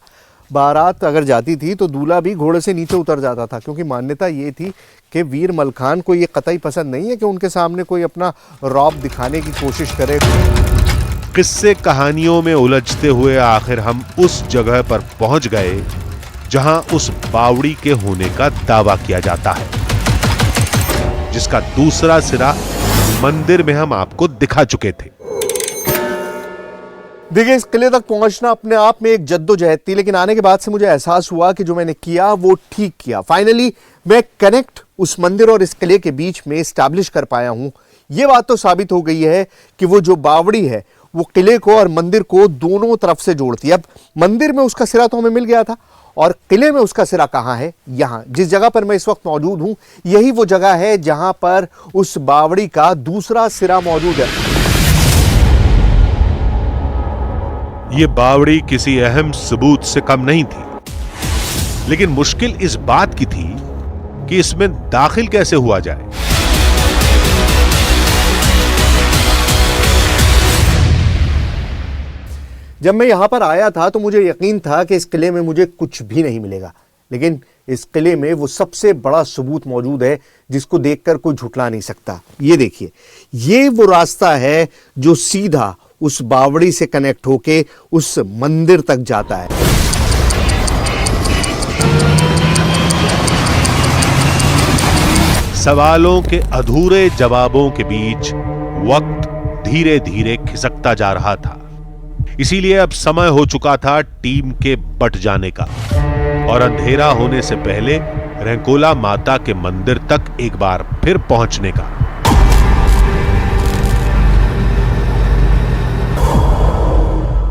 बारात अगर जाती थी तो दूल्हा भी घोड़े से नीचे उतर जाता था, क्योंकि मान्यता ये थी कि वीर मलखान को ये कतई पसंद नहीं है कि उनके सामने कोई अपना रौब दिखाने की कोशिश करे। किस्से कहानियों में उलझते हुए आखिर हम उस जगह पर पहुंच गए जहां उस बावड़ी के होने का दावा किया जाता है, जिसका दूसरा सिरा मंदिर में हम आपको दिखा चुके थे। देखिए, इस किले तक पहुंचना अपने आप में एक जद्दोजहद थी, लेकिन आने के बाद से मुझे एहसास हुआ कि जो मैंने किया वो ठीक किया। फाइनली मैं कनेक्ट उस मंदिर और इस किले के बीच में एस्टैब्लिश कर पाया हूं। ये बात तो साबित हो गई है कि वो जो बावड़ी है वो किले को और मंदिर को दोनों तरफ से जोड़ती है। अब मंदिर में उसका सिरा तो हमें मिल गया था, और किले में उसका सिरा कहाँ है? यहाँ जिस जगह पर मैं इस वक्त मौजूद हूं, यही वो जगह है जहां पर उस बावड़ी का दूसरा सिरा मौजूद है। ये बावड़ी किसी अहम सबूत से कम नहीं थी, लेकिन मुश्किल इस बात की थी कि इसमें दाखिल कैसे हुआ जाए। जब मैं यहाँ पर आया था तो मुझे यकीन था कि इस किले में मुझे कुछ भी नहीं मिलेगा, लेकिन इस किले में वो सबसे बड़ा सबूत मौजूद है जिसको देखकर कोई झुठला नहीं सकता। ये देखिए, ये वो रास्ता है जो सीधा उस बावड़ी से कनेक्ट होके उस मंदिर तक जाता है। सवालों के अधूरे जवाबों के बीच वक्त धीरे धीरे खिसकता जा रहा था, इसीलिए अब समय हो चुका था टीम के बट जाने का और अंधेरा होने से पहले रंकोला माता के मंदिर तक एक बार फिर पहुंचने का।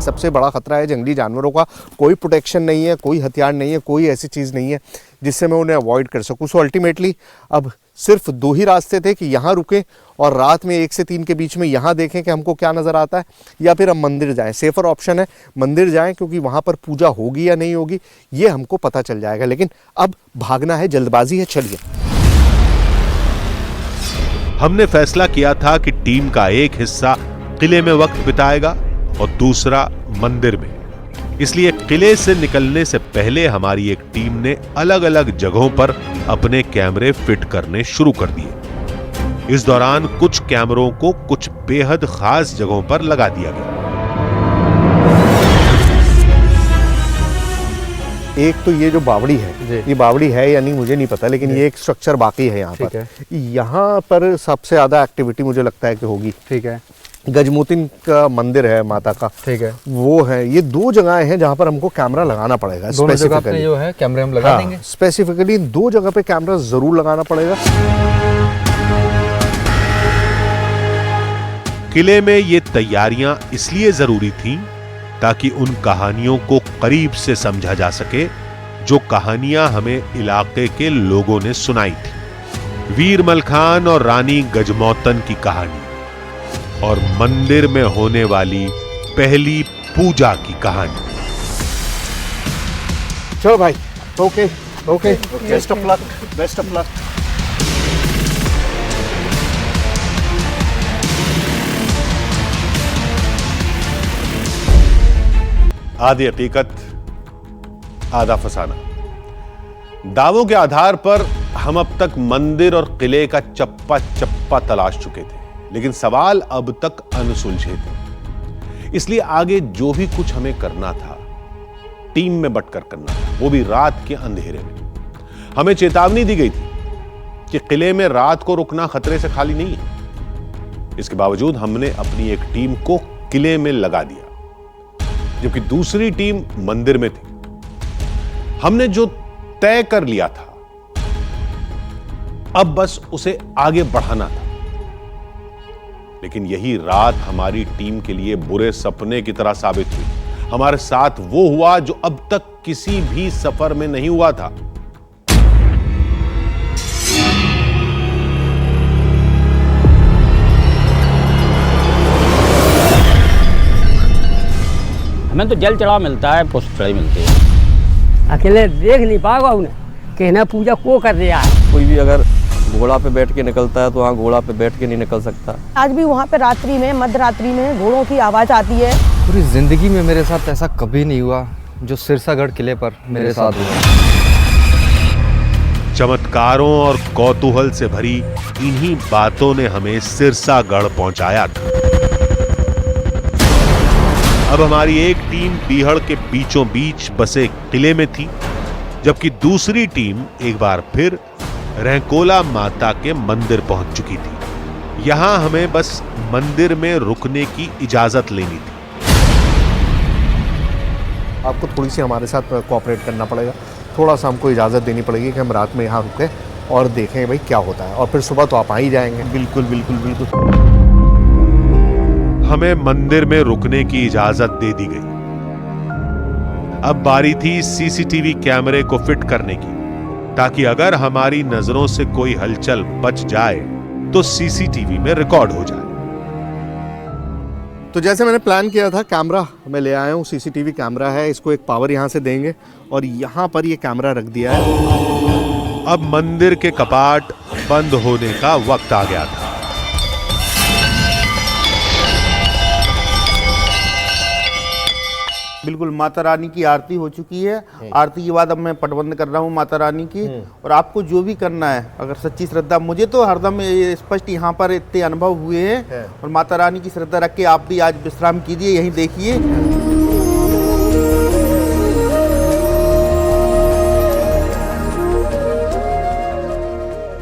सबसे बड़ा खतरा है जंगली जानवरों का। कोई प्रोटेक्शन नहीं है, कोई हथियार नहीं है, कोई ऐसी चीज़ नहीं है जिससे मैं उन्हें अवॉइड कर सकूं। सो अल्टीमेटली अब सिर्फ दो ही रास्ते थे कि यहाँ रुकें और रात में 1 से 3 के बीच में यहाँ देखें कि हमको क्या नज़र आता है, या फिर हम मंदिर जाएं। सेफर ऑप्शन है मंदिर जाएं, क्योंकि वहाँ पर पूजा होगी या नहीं होगी ये हमको पता चल जाएगा। लेकिन अब भागना है, जल्दबाजी है, चलिए। हमने फैसला किया था कि टीम का एक हिस्सा किले में वक्त बिताएगा और दूसरा मंदिर में। इसलिए किले से निकलने से पहले हमारी एक टीम ने अलग अलग जगहों पर अपने कैमरे फिट करने शुरू कर दिए। इस दौरान कुछ कैमरों को कुछ बेहद खास जगहों पर लगा दिया गया। एक तो ये जो बावड़ी है, ये बावड़ी है या नहीं मुझे नहीं पता, लेकिन ये एक स्ट्रक्चर बाकी है यहाँ पर। यहाँ पर सबसे ज्यादा एक्टिविटी मुझे लगता है कि होगी। ठीक है। गजमोतिन का मंदिर है माता का, ठीक है, वो है। ये दो जगह हैं जहाँ पर हमको कैमरा लगाना पड़ेगा। दोनों जगह पे जो है कैमरे हम लगा देंगे। स्पेसिफिकली 2 जगह पे कैमरा जरूर लगाना पड़ेगा। किले में ये तैयारियां इसलिए जरूरी थीं ताकि उन कहानियों को करीब से समझा जा सके जो कहानियां हमें इलाके के लोगों ने सुनाई थी। वीर मलखान और रानी गजमौतन की कहानी और मंदिर में होने वाली पहली पूजा की कहानी। चलो भाई, okay okay, best of luck, best of luck. आधी हकीकत आधा फसाना। दावों के आधार पर हम अब तक मंदिर और किले का चप्पा चप्पा तलाश चुके थे, लेकिन सवाल अब तक अनसुलझे थे। इसलिए आगे जो भी कुछ हमें करना था, टीम में बंटकर करना था, वो भी रात के अंधेरे में। हमें चेतावनी दी गई थी कि किले में रात को रुकना खतरे से खाली नहीं है। इसके बावजूद हमने अपनी एक टीम को किले में लगा दिया, जबकि दूसरी टीम मंदिर में थी। हमने जो तय कर लिया था, अब बस उसे आगे बढ़ाना था। लेकिन यही रात हमारी टीम के लिए बुरे सपने की तरह साबित हुई। हमारे साथ वो हुआ जो अब तक किसी भी सफर में नहीं हुआ था। हमें तो जल चढ़ावा मिलता है, पुष्प चढ़ाई मिलती है। अकेले देख नहीं पाएगा उन्हें, कहना पूजा को कर रहा है। कोई भी अगर घोड़ा पे बैठ के निकलता है तो वहाँ घोड़ा पे बैठ के नहीं निकल सकता। आज भी वहाँ पे रात्रि में, मध्य रात्रि में घोड़ों की आवाज आती है। पूरी जिंदगी में मेरे साथ ऐसा कभी नहीं हुआ जो सिरसागढ़ किले पर मेरे साथ हुआ। चमत्कारों और कौतूहल से भरी इन्हीं बातों ने हमें सिरसागढ़ पहुंचाया था। अब हमारी एक टीम बीहड़ के बीचों बीच बसे किले में थी, जबकि दूसरी टीम एक बार फिर रहकोला माता के मंदिर पहुंच चुकी थी। यहां हमें बस मंदिर में रुकने की इजाजत लेनी थी। आपको थोड़ी सी हमारे साथ कोऑपरेट करना पड़ेगा, थोड़ा सा हमको इजाज़त देनी पड़ेगी कि हम रात में यहाँ रुकें और देखें भाई क्या होता है, और फिर सुबह तो आप आ ही जाएंगे। बिल्कुल बिल्कुल बिल्कुल। हमें मंदिर में रुकने की इजाजत दे दी गई। अब बारी थी सीसीटीवी कैमरे को फिट करने की, ताकि अगर हमारी नजरों से कोई हलचल बच जाए तो सीसीटीवी में रिकॉर्ड हो जाए। तो जैसे मैंने प्लान किया था, कैमरा मैं ले आया हूँ, सीसीटीवी कैमरा है। इसको एक पावर यहाँ से देंगे और यहाँ पर ये कैमरा रख दिया है। अब मंदिर के कपाट बंद होने का वक्त आ गया था। बिल्कुल, माता रानी की आरती हो चुकी है। आरती के बाद अब मैं पटबंद कर रहा हूँ माता रानी की। और आपको जो भी करना है, अगर सच्ची श्रद्धा, मुझे तो हरदम स्पष्ट यहाँ पर इतने अनुभव हुए हैं, और माता रानी की श्रद्धा रख के आप भी आज विश्राम कीजिए, यहीं देखिए।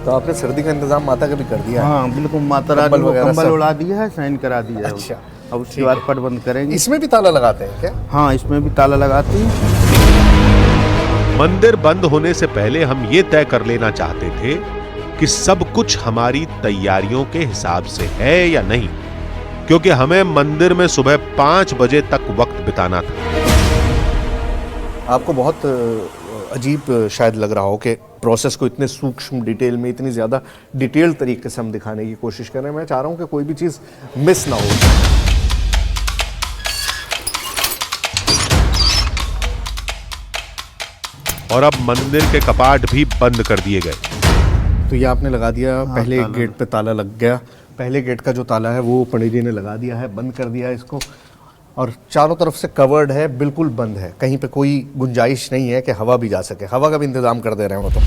तो आपने सर्दी का इंतजाम माता का भी कर दिया है? हाँ बिल्कुल, माता रानी को कंबल उड़ा दिया है, साइन करा दिया है। अच्छा, अब उसके बाद पट बंद करेंगे। इसमें भी ताला लगाते हैं क्या? हाँ, इसमें भी ताला लगाते हैं। मंदिर बंद होने से पहले हम ये तय कर लेना चाहते थे कि सब कुछ हमारी तैयारियों के हिसाब से है या नहीं, क्योंकि हमें मंदिर में सुबह 5 बजे तक वक्त बिताना था। आपको बहुत अजीब शायद लग रहा हो कि प्रोसेस को इतने सूक्ष्म डिटेल में, इतनी ज़्यादा डिटेल तरीके से हम दिखाने की कोशिश कर रहे हैं। मैं चाह रहा हूं कि कोई भी चीज़ मिस ना हो। और अब मंदिर के कपाट भी बंद कर दिए गए। तो ये आपने लगा दिया, पहले एक गेट पे ताला लग गया, पहले गेट का जो ताला है वो पंडित जी ने लगा दिया है, बंद कर दिया है इसको, और चारों तरफ से कवर्ड है, बिल्कुल बंद है, कहीं पे कोई गुंजाइश नहीं है कि हवा भी जा सके। हवा का भी इंतजाम कर दे रहे हैं वो तो।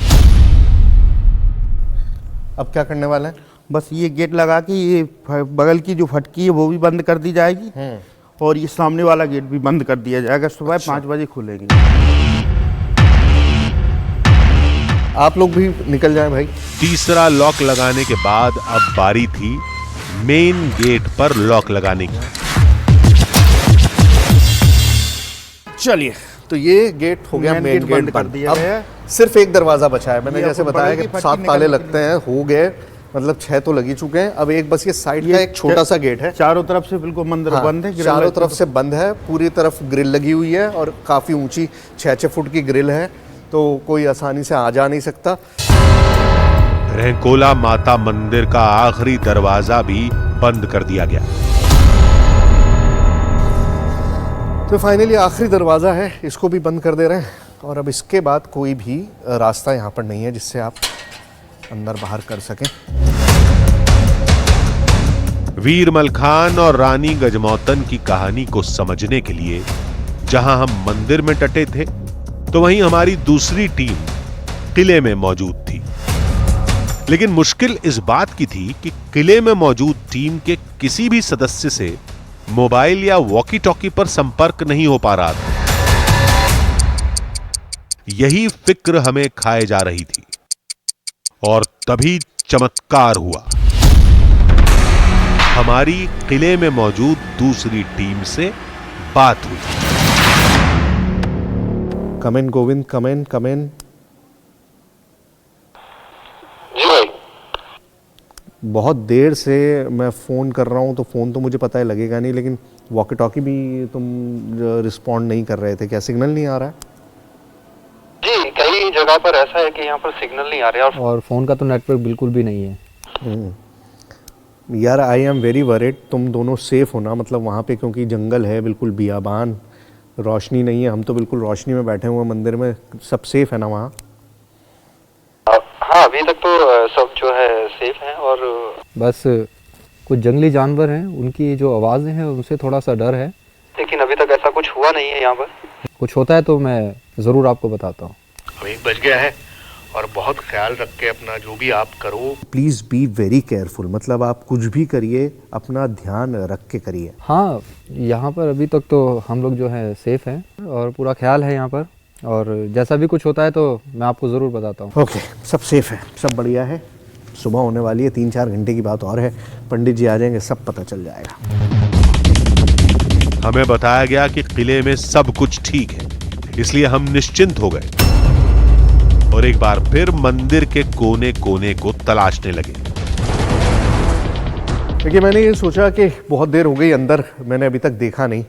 अब क्या करने वाले हैं? बस ये गेट लगा के ये बगल की जो फटकी है वो भी बंद कर दी जाएगी और ये सामने वाला गेट भी बंद कर दिया जाएगा। सुबह 5 बजे खुलेंगे। आप लोग भी निकल जाएं भाई। तीसरा लॉक लगाने के बाद अब बारी थी मेन गेट पर लॉक लगाने की। चलिए, तो ये गेट हो गया, मेन गेट बंद कर बंद। दिया गया है। अब सिर्फ एक दरवाजा बचा है। मैंने ये जैसे आपको बताया बगल की कि फटकी 7 ताले निकल लगते हैं, हो गए, मतलब 6 तो लगी चुके हैं। अब एक बस ये साइड का एक छोटा सा गेट है, चारों तरफ से बिल्कुल मंदिर हाँ, बंद है। चारों तरफ से बंद है, पूरी तरफ ग्रिल लगी हुई है और काफी ऊंची 6-6 फुट की ग्रिल है, तो कोई आसानी से आ जा नहीं सकता। रहकोला माता मंदिर का आखिरी दरवाजा भी बंद कर दिया गया। तो फाइनली आखिरी दरवाजा है, इसको भी बंद कर दे रहे हैं और अब इसके बाद कोई भी रास्ता यहाँ पर नहीं है जिससे आप अंदर बाहर कर सकें। वीर मलखान और रानी गजमौतन की कहानी को समझने के लिए जहां हम मंदिर में डटे थे, तो वहीं हमारी दूसरी टीम किले में मौजूद थी। लेकिन मुश्किल इस बात की थी कि किले में मौजूद टीम के किसी भी सदस्य से मोबाइल या वॉकी टॉकी पर संपर्क नहीं हो पा रहा था। यही फिक्र हमें खाए जा रही थी और तभी चमत्कार हुआ। हमारी किले में मौजूद दूसरी टीम से बात हुई। कम इन गोविंद, कम इन, कम इन। बहुत देर से मैं फ़ोन कर रहा हूँ, तो फ़ोन तो मुझे पता है लगेगा नहीं, लेकिन वॉकी टॉकी भी तुम रिस्पॉन्ड नहीं कर रहे थे। क्या सिग्नल नहीं आ रहा है? जी, कई जगह पर ऐसा है कि यहाँ पर सिग्नल नहीं आ रहा है और फ़ोन का तो नेटवर्क बिल्कुल भी नहीं है। यार, आई एम वेरी वरीड। तुम दोनों सेफ हो ना, मतलब वहाँ पे, क्योंकि जंगल है, बिल्कुल बियाबान, रोशनी नहीं है। हम तो बिल्कुल रोशनी में बैठे हुए मंदिर में। सब सेफ है ना वहाँ? हाँ, अभी तक तो सब जो है सेफ हैं। और बस कुछ जंगली जानवर हैं, उनकी जो आवाज़ें हैं उनसे थोड़ा सा डर है, लेकिन अभी तक ऐसा कुछ हुआ नहीं है यहाँ पर। कुछ होता है तो मैं ज़रूर आपको बताता हूँ। अब 1 बज गया है और बहुत ख्याल रख के अपना जो भी आप करो। प्लीज़ बी वेरी केयरफुल, मतलब आप कुछ भी करिए अपना ध्यान रख के करिए। हाँ, यहाँ पर अभी तक तो हम लोग जो है सेफ हैं और पूरा ख्याल है यहाँ पर, और जैसा भी कुछ होता है तो मैं आपको ज़रूर बताता हूँ। ओके, सब सेफ है, सब बढ़िया है। सुबह होने वाली है, 3-4 घंटे की बात और है, पंडित जी आ जाएंगे, सब पता चल जाएगा। हमें बताया गया कि किले में सब कुछ ठीक है, इसलिए हम निश्चिंत हो गए और एक बार फिर मंदिर के कोने कोने को तलाशने लगे। देखिए, मैंने ये सोचा कि बहुत देर हो गई अंदर, मैंने अभी तक देखा नहीं।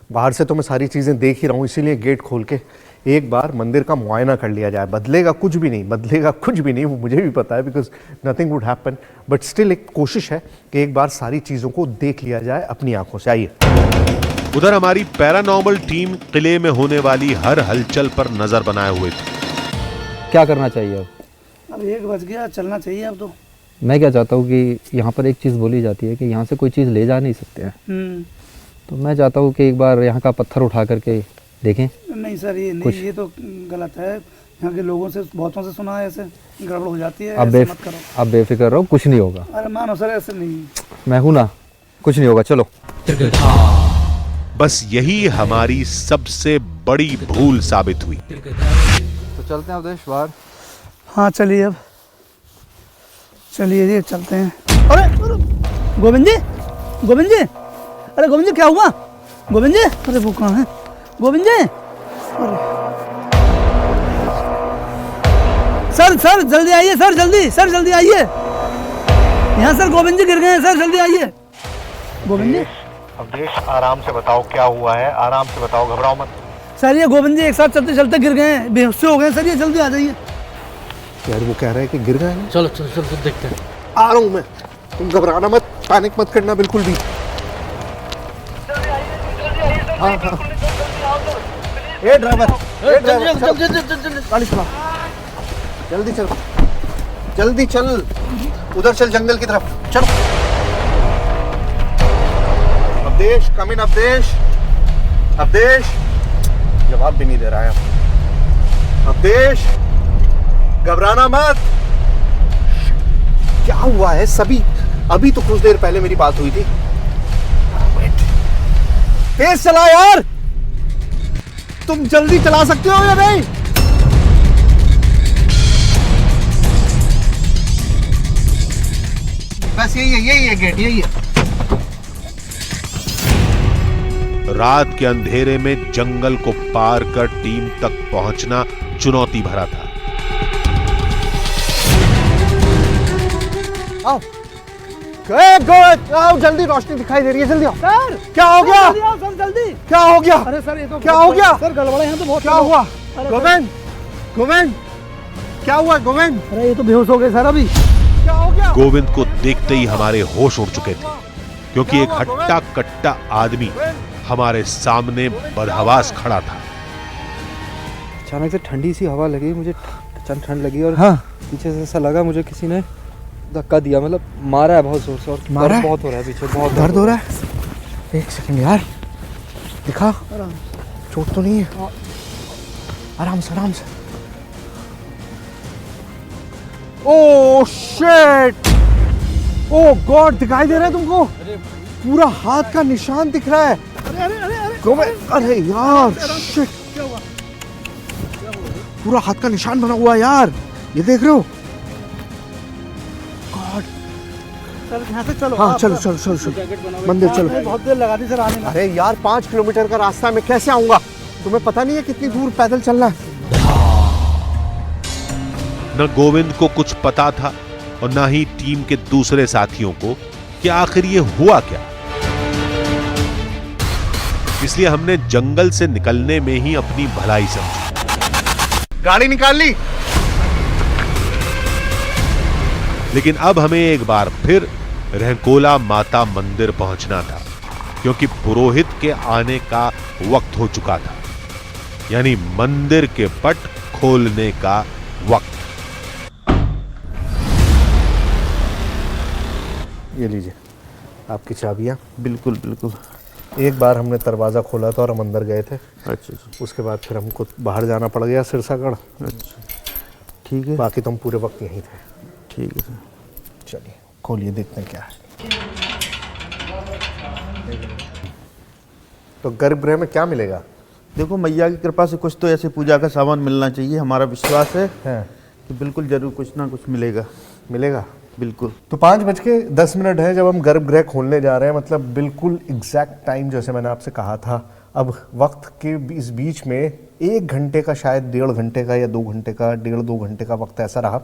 बाहर से तो मैं सारी चीज़ें देख ही रहा हूँ, इसीलिए गेट खोल के एक बार मंदिर का मुआयना कर लिया जाए। बदलेगा कुछ भी नहीं, बदलेगा कुछ भी नहीं, वो मुझे भी पता है, because nothing would happen, but still एक कोशिश है कि एक बार सारी चीज़ों को देख लिया जाए अपनी आंखों से। आइए। उधर हमारी पैरानॉर्मल टीम किले में होने वाली हर हलचल पर नजर बनाए हुए थी। क्या करना चाहिए अब 1 बज गया, चलना चाहिए अब तो। मैं क्या चाहता हूँ कि यहाँ पर एक चीज़ बोली जाती है कि यहाँ से कोई चीज़ ले जा नहीं सकते हैं, तो मैं चाहता हूँ कि एक बार यहाँ का पत्थर उठा करके देखें। नहीं सर, ये नहीं, ये तो गलत है। यहाँ के लोगों से, बहुतों से सुना है ऐसे गड़बड़ हो जाती है। आप बेफिक्र रहो, कुछ नहीं होगा। अरे मानो सर, ऐसे नहीं, मैं हूँ ना, कुछ नहीं होगा, चलो। बस यही हमारी सबसे बड़ी भूल साबित हुई। तो चलते हैं अवधेश बाहर। हाँ चलिए, अब चलिए जी, चलते हैं। अरे गोविंद जी, गोविंद जी, अरे गोविंद जी क्या हुआ? गोविंद जी, अरे वो कहाँ है गोविंद जी? अरे सर जल्दी आइए सर, जल्दी आइए यहाँ सर, गोविंद जी गिर गए हैं सर, जल्दी आइए। गोविंद जी, अवधेश आराम से बताओ क्या हुआ है, आराम से बताओ, घबराओ मत। सर ये गोविंद जी एक साथ चलते चलते गिर गए हैं, बेहोश हो गए सर, ये जल्दी आ जाइए। यार, वो कह रहा है कि गिर गए हैं। चलो देखते हैं। आ रहा हूँ मैं, तुम घबराना मत, पैनिक मत करना बिल्कुल भी। हाँ, ए ड्राइवर, गाड़ी चला, जल्दी चल, उधर चल, जंगल की तरफ चल। अवधेश, कम इन अवधेश। अवधेश जवाब भी नहीं दे रहा है। अवधेश घबराना मत। क्या हुआ है सभी? अभी तो कुछ देर पहले मेरी बात हुई थी। तेज चला यार, तुम जल्दी चला सकते हो या नहीं? बस यही है गेट, यही है। रात के अंधेरे में जंगल को पार कर टीम तक पहुंचना चुनौती भरा था। आओ आओ, जल्दी, रोशनी दिखाई दे रही है, जल्दी आओ। सर क्या हो गया? जल्दी आओ सर, जल्दी। क्या हो गया? अरे सर ये तो क्या हो गया? सर गड़बड़ है यहाँ तो बहुत। क्या हुआ? अरे गोविंद, गोविंद क्या हुआ गोविंद? अरे ये तो बेहोश हो गए सर अभी। क्या हो गया? गोविंद को देखते ही हमारे होश उड़ चुके थे, क्योंकि एक हट्टा कट्टा आदमी हमारे सामने बदहवास खड़ा था। अचानक से ठंडी सी हवा लगी, मुझे ठंड लगी और हाँ। पीछे से ऐसा लगा मुझे किसी ने धक्का दिया, मतलब मारा है बहुत जोर से और मारा है? बहुत हो रहा है पीछे, बहुत दर्द हो रहा है। एक सेकंड यार, दिखा, चोट तो नहीं है? आराम से, आराम से। ओह शिट, ओह गॉड, दिखाई दे रहा है तुमको? पूरा हाथ का निशान दिख रहा है। अरे यार शिट, पूरा हाथ का निशान बना हुआ है यार, ये देख रहे हो? सर यहाँ से चलो। हाँ चलो चलो चलो चलो, मंदिर चलो। बहुत देर लगा दी सर आने में। अरे यार 5 किलोमीटर का रास्ता, मैं कैसे आऊंगा? तुम्हें पता नहीं है कितनी दूर पैदल चलना है? न गोविंद को कुछ पता था और न ही टीम के दूसरे साथियों को कि आखिर ये हुआ क्या। इसलिए हमने जंगल से निकलने में ही अपनी भलाई समझी। गाड़ी निकाल ली। लेकिन अब हमें एक बार फिर रहकोला माता मंदिर पहुंचना था, क्योंकि पुरोहित के आने का वक्त हो चुका था, यानी मंदिर के पट खोलने का वक्त। ये लीजिए आपकी चाबियां। बिल्कुल बिल्कुल। एक बार हमने दरवाज़ा खोला था और हम अंदर गए थे। अच्छा अच्छा। उसके बाद फिर हमको बाहर जाना पड़ गया सिरसागढ़। अच्छा ठीक है। बाकी तुम पूरे वक्त यहीं थे। ठीक है सर। चलिए खोलिए, देखते हैं क्या है। तो गर्भगृह में क्या मिलेगा? देखो मैया की कृपा से कुछ तो ऐसे पूजा का सामान मिलना चाहिए, हमारा विश्वास है कि बिल्कुल जरूर कुछ ना कुछ मिलेगा। मिलेगा बिल्कुल। तो 5:10 है जब हम गर्भगृह खोलने जा रहे हैं, मतलब बिल्कुल एग्जैक्ट टाइम जैसे मैंने आपसे कहा था। अब वक्त के इस बीच में 1 घंटे का, शायद 1.5 घंटे का या 2 घंटे का, 1.5-2 घंटे का वक्त ऐसा रहा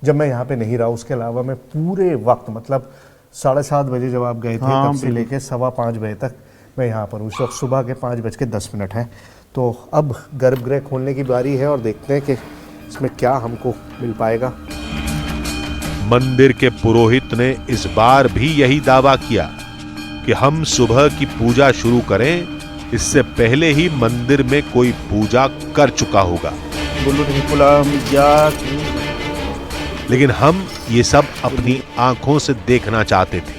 जब मैं यहाँ पे नहीं रहा। उसके अलावा मैं पूरे वक्त, मतलब 7:30 बजे जब आप गए थे तब से लेके 5:15 बजे तक मैं यहाँ पर। उस वक्त सुबह के 5:10 हैं। तो अब गर्भगृह खोलने की बारी है और देखते हैं कि इसमें क्या हमको मिल पाएगा। मंदिर के पुरोहित ने इस बार भी यही दावा किया कि हम सुबह की पूजा शुरू करें, इससे पहले ही मंदिर में कोई पूजा कर चुका होगा। लेकिन हम ये सब अपनी आंखों से देखना चाहते थे।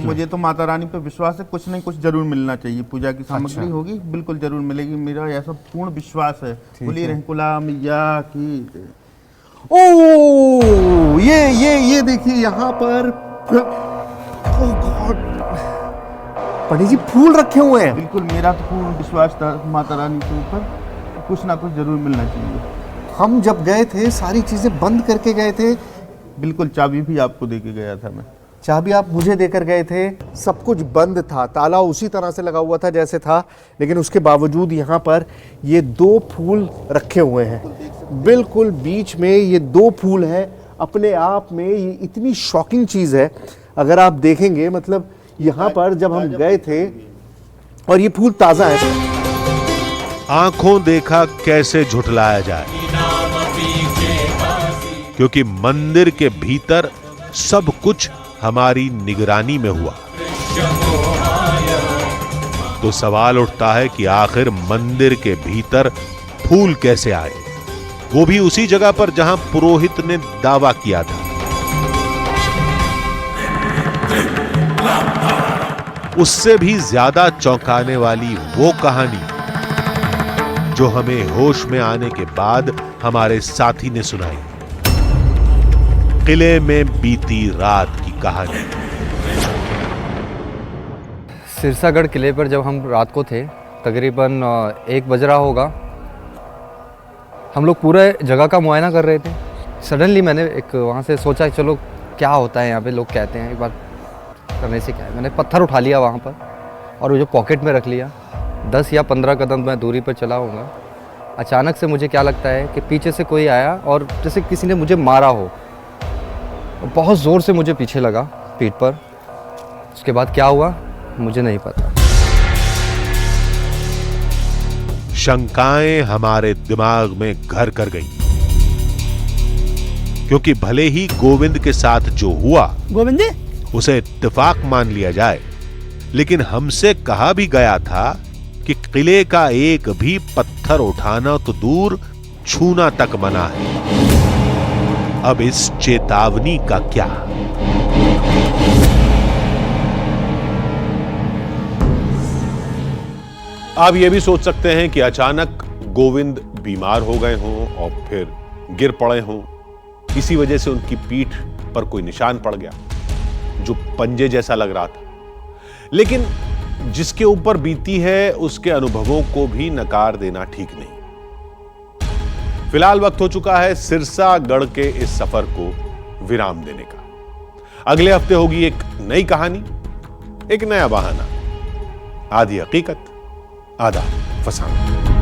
मुझे तो माता रानी पे विश्वास है, कुछ नहीं कुछ जरूर मिलना चाहिए। पूजा की सामग्री होगी, बिल्कुल जरूर मिलेगी, मेरा ऐसा पूर्ण विश्वास है। बोलिए रहकुला मैया की। ओह ये देखिए यहाँ पर, ओह गॉड, पंडित जी फूल रखे हुए हैं। बिल्कुल, मेरा तो पूर्ण विश्वास था माता रानी के ऊपर, कुछ ना कुछ जरूर मिलना चाहिए। हम जब गए थे सारी चीजें बंद करके गए थे। बिल्कुल, चाबी भी आपको देके गया था मैं। चाबी आप मुझे देकर गए थे। सब कुछ बंद था, ताला उसी तरह से लगा हुआ था जैसे था, लेकिन उसके बावजूद यहाँ पर ये 2 फूल रखे हुए हैं। बिल्कुल बीच में ये 2 फूल हैं। अपने आप में ये इतनी शॉकिंग चीज़ है, अगर आप देखेंगे, मतलब यहाँ पर जब हम गए थे और ये फूल ताज़ा है। आंखों देखा कैसे झुठलाया जाए, क्योंकि मंदिर के भीतर सब कुछ हमारी निगरानी में हुआ। तो सवाल उठता है कि आखिर मंदिर के भीतर फूल कैसे आए, वो भी उसी जगह पर जहां पुरोहित ने दावा किया था। उससे भी ज्यादा चौंकाने वाली वो कहानी जो हमें होश में आने के बाद हमारे साथी ने सुनाई। किले में बीती रात की कहानी। सिरसागढ़ किले पर जब हम रात को थे, तकरीबन 1 बज रहा होगा, हम लोग पूरे जगह का मुआयना कर रहे थे। सडनली मैंने एक वहाँ से सोचा चलो क्या होता है यहाँ पे, लोग कहते हैं एक बार करने से क्या है। मैंने पत्थर उठा लिया वहाँ पर और वो जो पॉकेट में रख लिया। 10 या 15 कदम मैं दूरी पर चला होऊंगा, अचानक से मुझे क्या लगता है कि पीछे से कोई आया और जैसे किसी ने मुझे मारा हो। बहुत ज़ोर से मुझे पीछे लगा पीठ पर। उसके बाद क्या हुआ मुझे नहीं पता। शंकाएं हमारे दिमाग में घर कर गई, क्योंकि भले ही गोविंद के साथ जो हुआ गोविंद जी, उसे इत्तेफाक मान लिया जाए, लेकिन हमसे कहा भी गया था कि किले का एक भी पत्थर उठाना तो दूर, छूना तक मना है। अब इस चेतावनी का क्या? आप यह भी सोच सकते हैं कि अचानक गोविंद बीमार हो गए हों और फिर गिर पड़े हों, इसी वजह से उनकी पीठ पर कोई निशान पड़ गया जो पंजे जैसा लग रहा था। लेकिन जिसके ऊपर बीती है उसके अनुभवों को भी नकार देना ठीक नहीं। फिलहाल वक्त हो चुका है सिरसागढ़ के इस सफर को विराम देने का। अगले हफ्ते होगी एक नई कहानी, एक नया बहाना, आधी हकीकत आधा फसाना।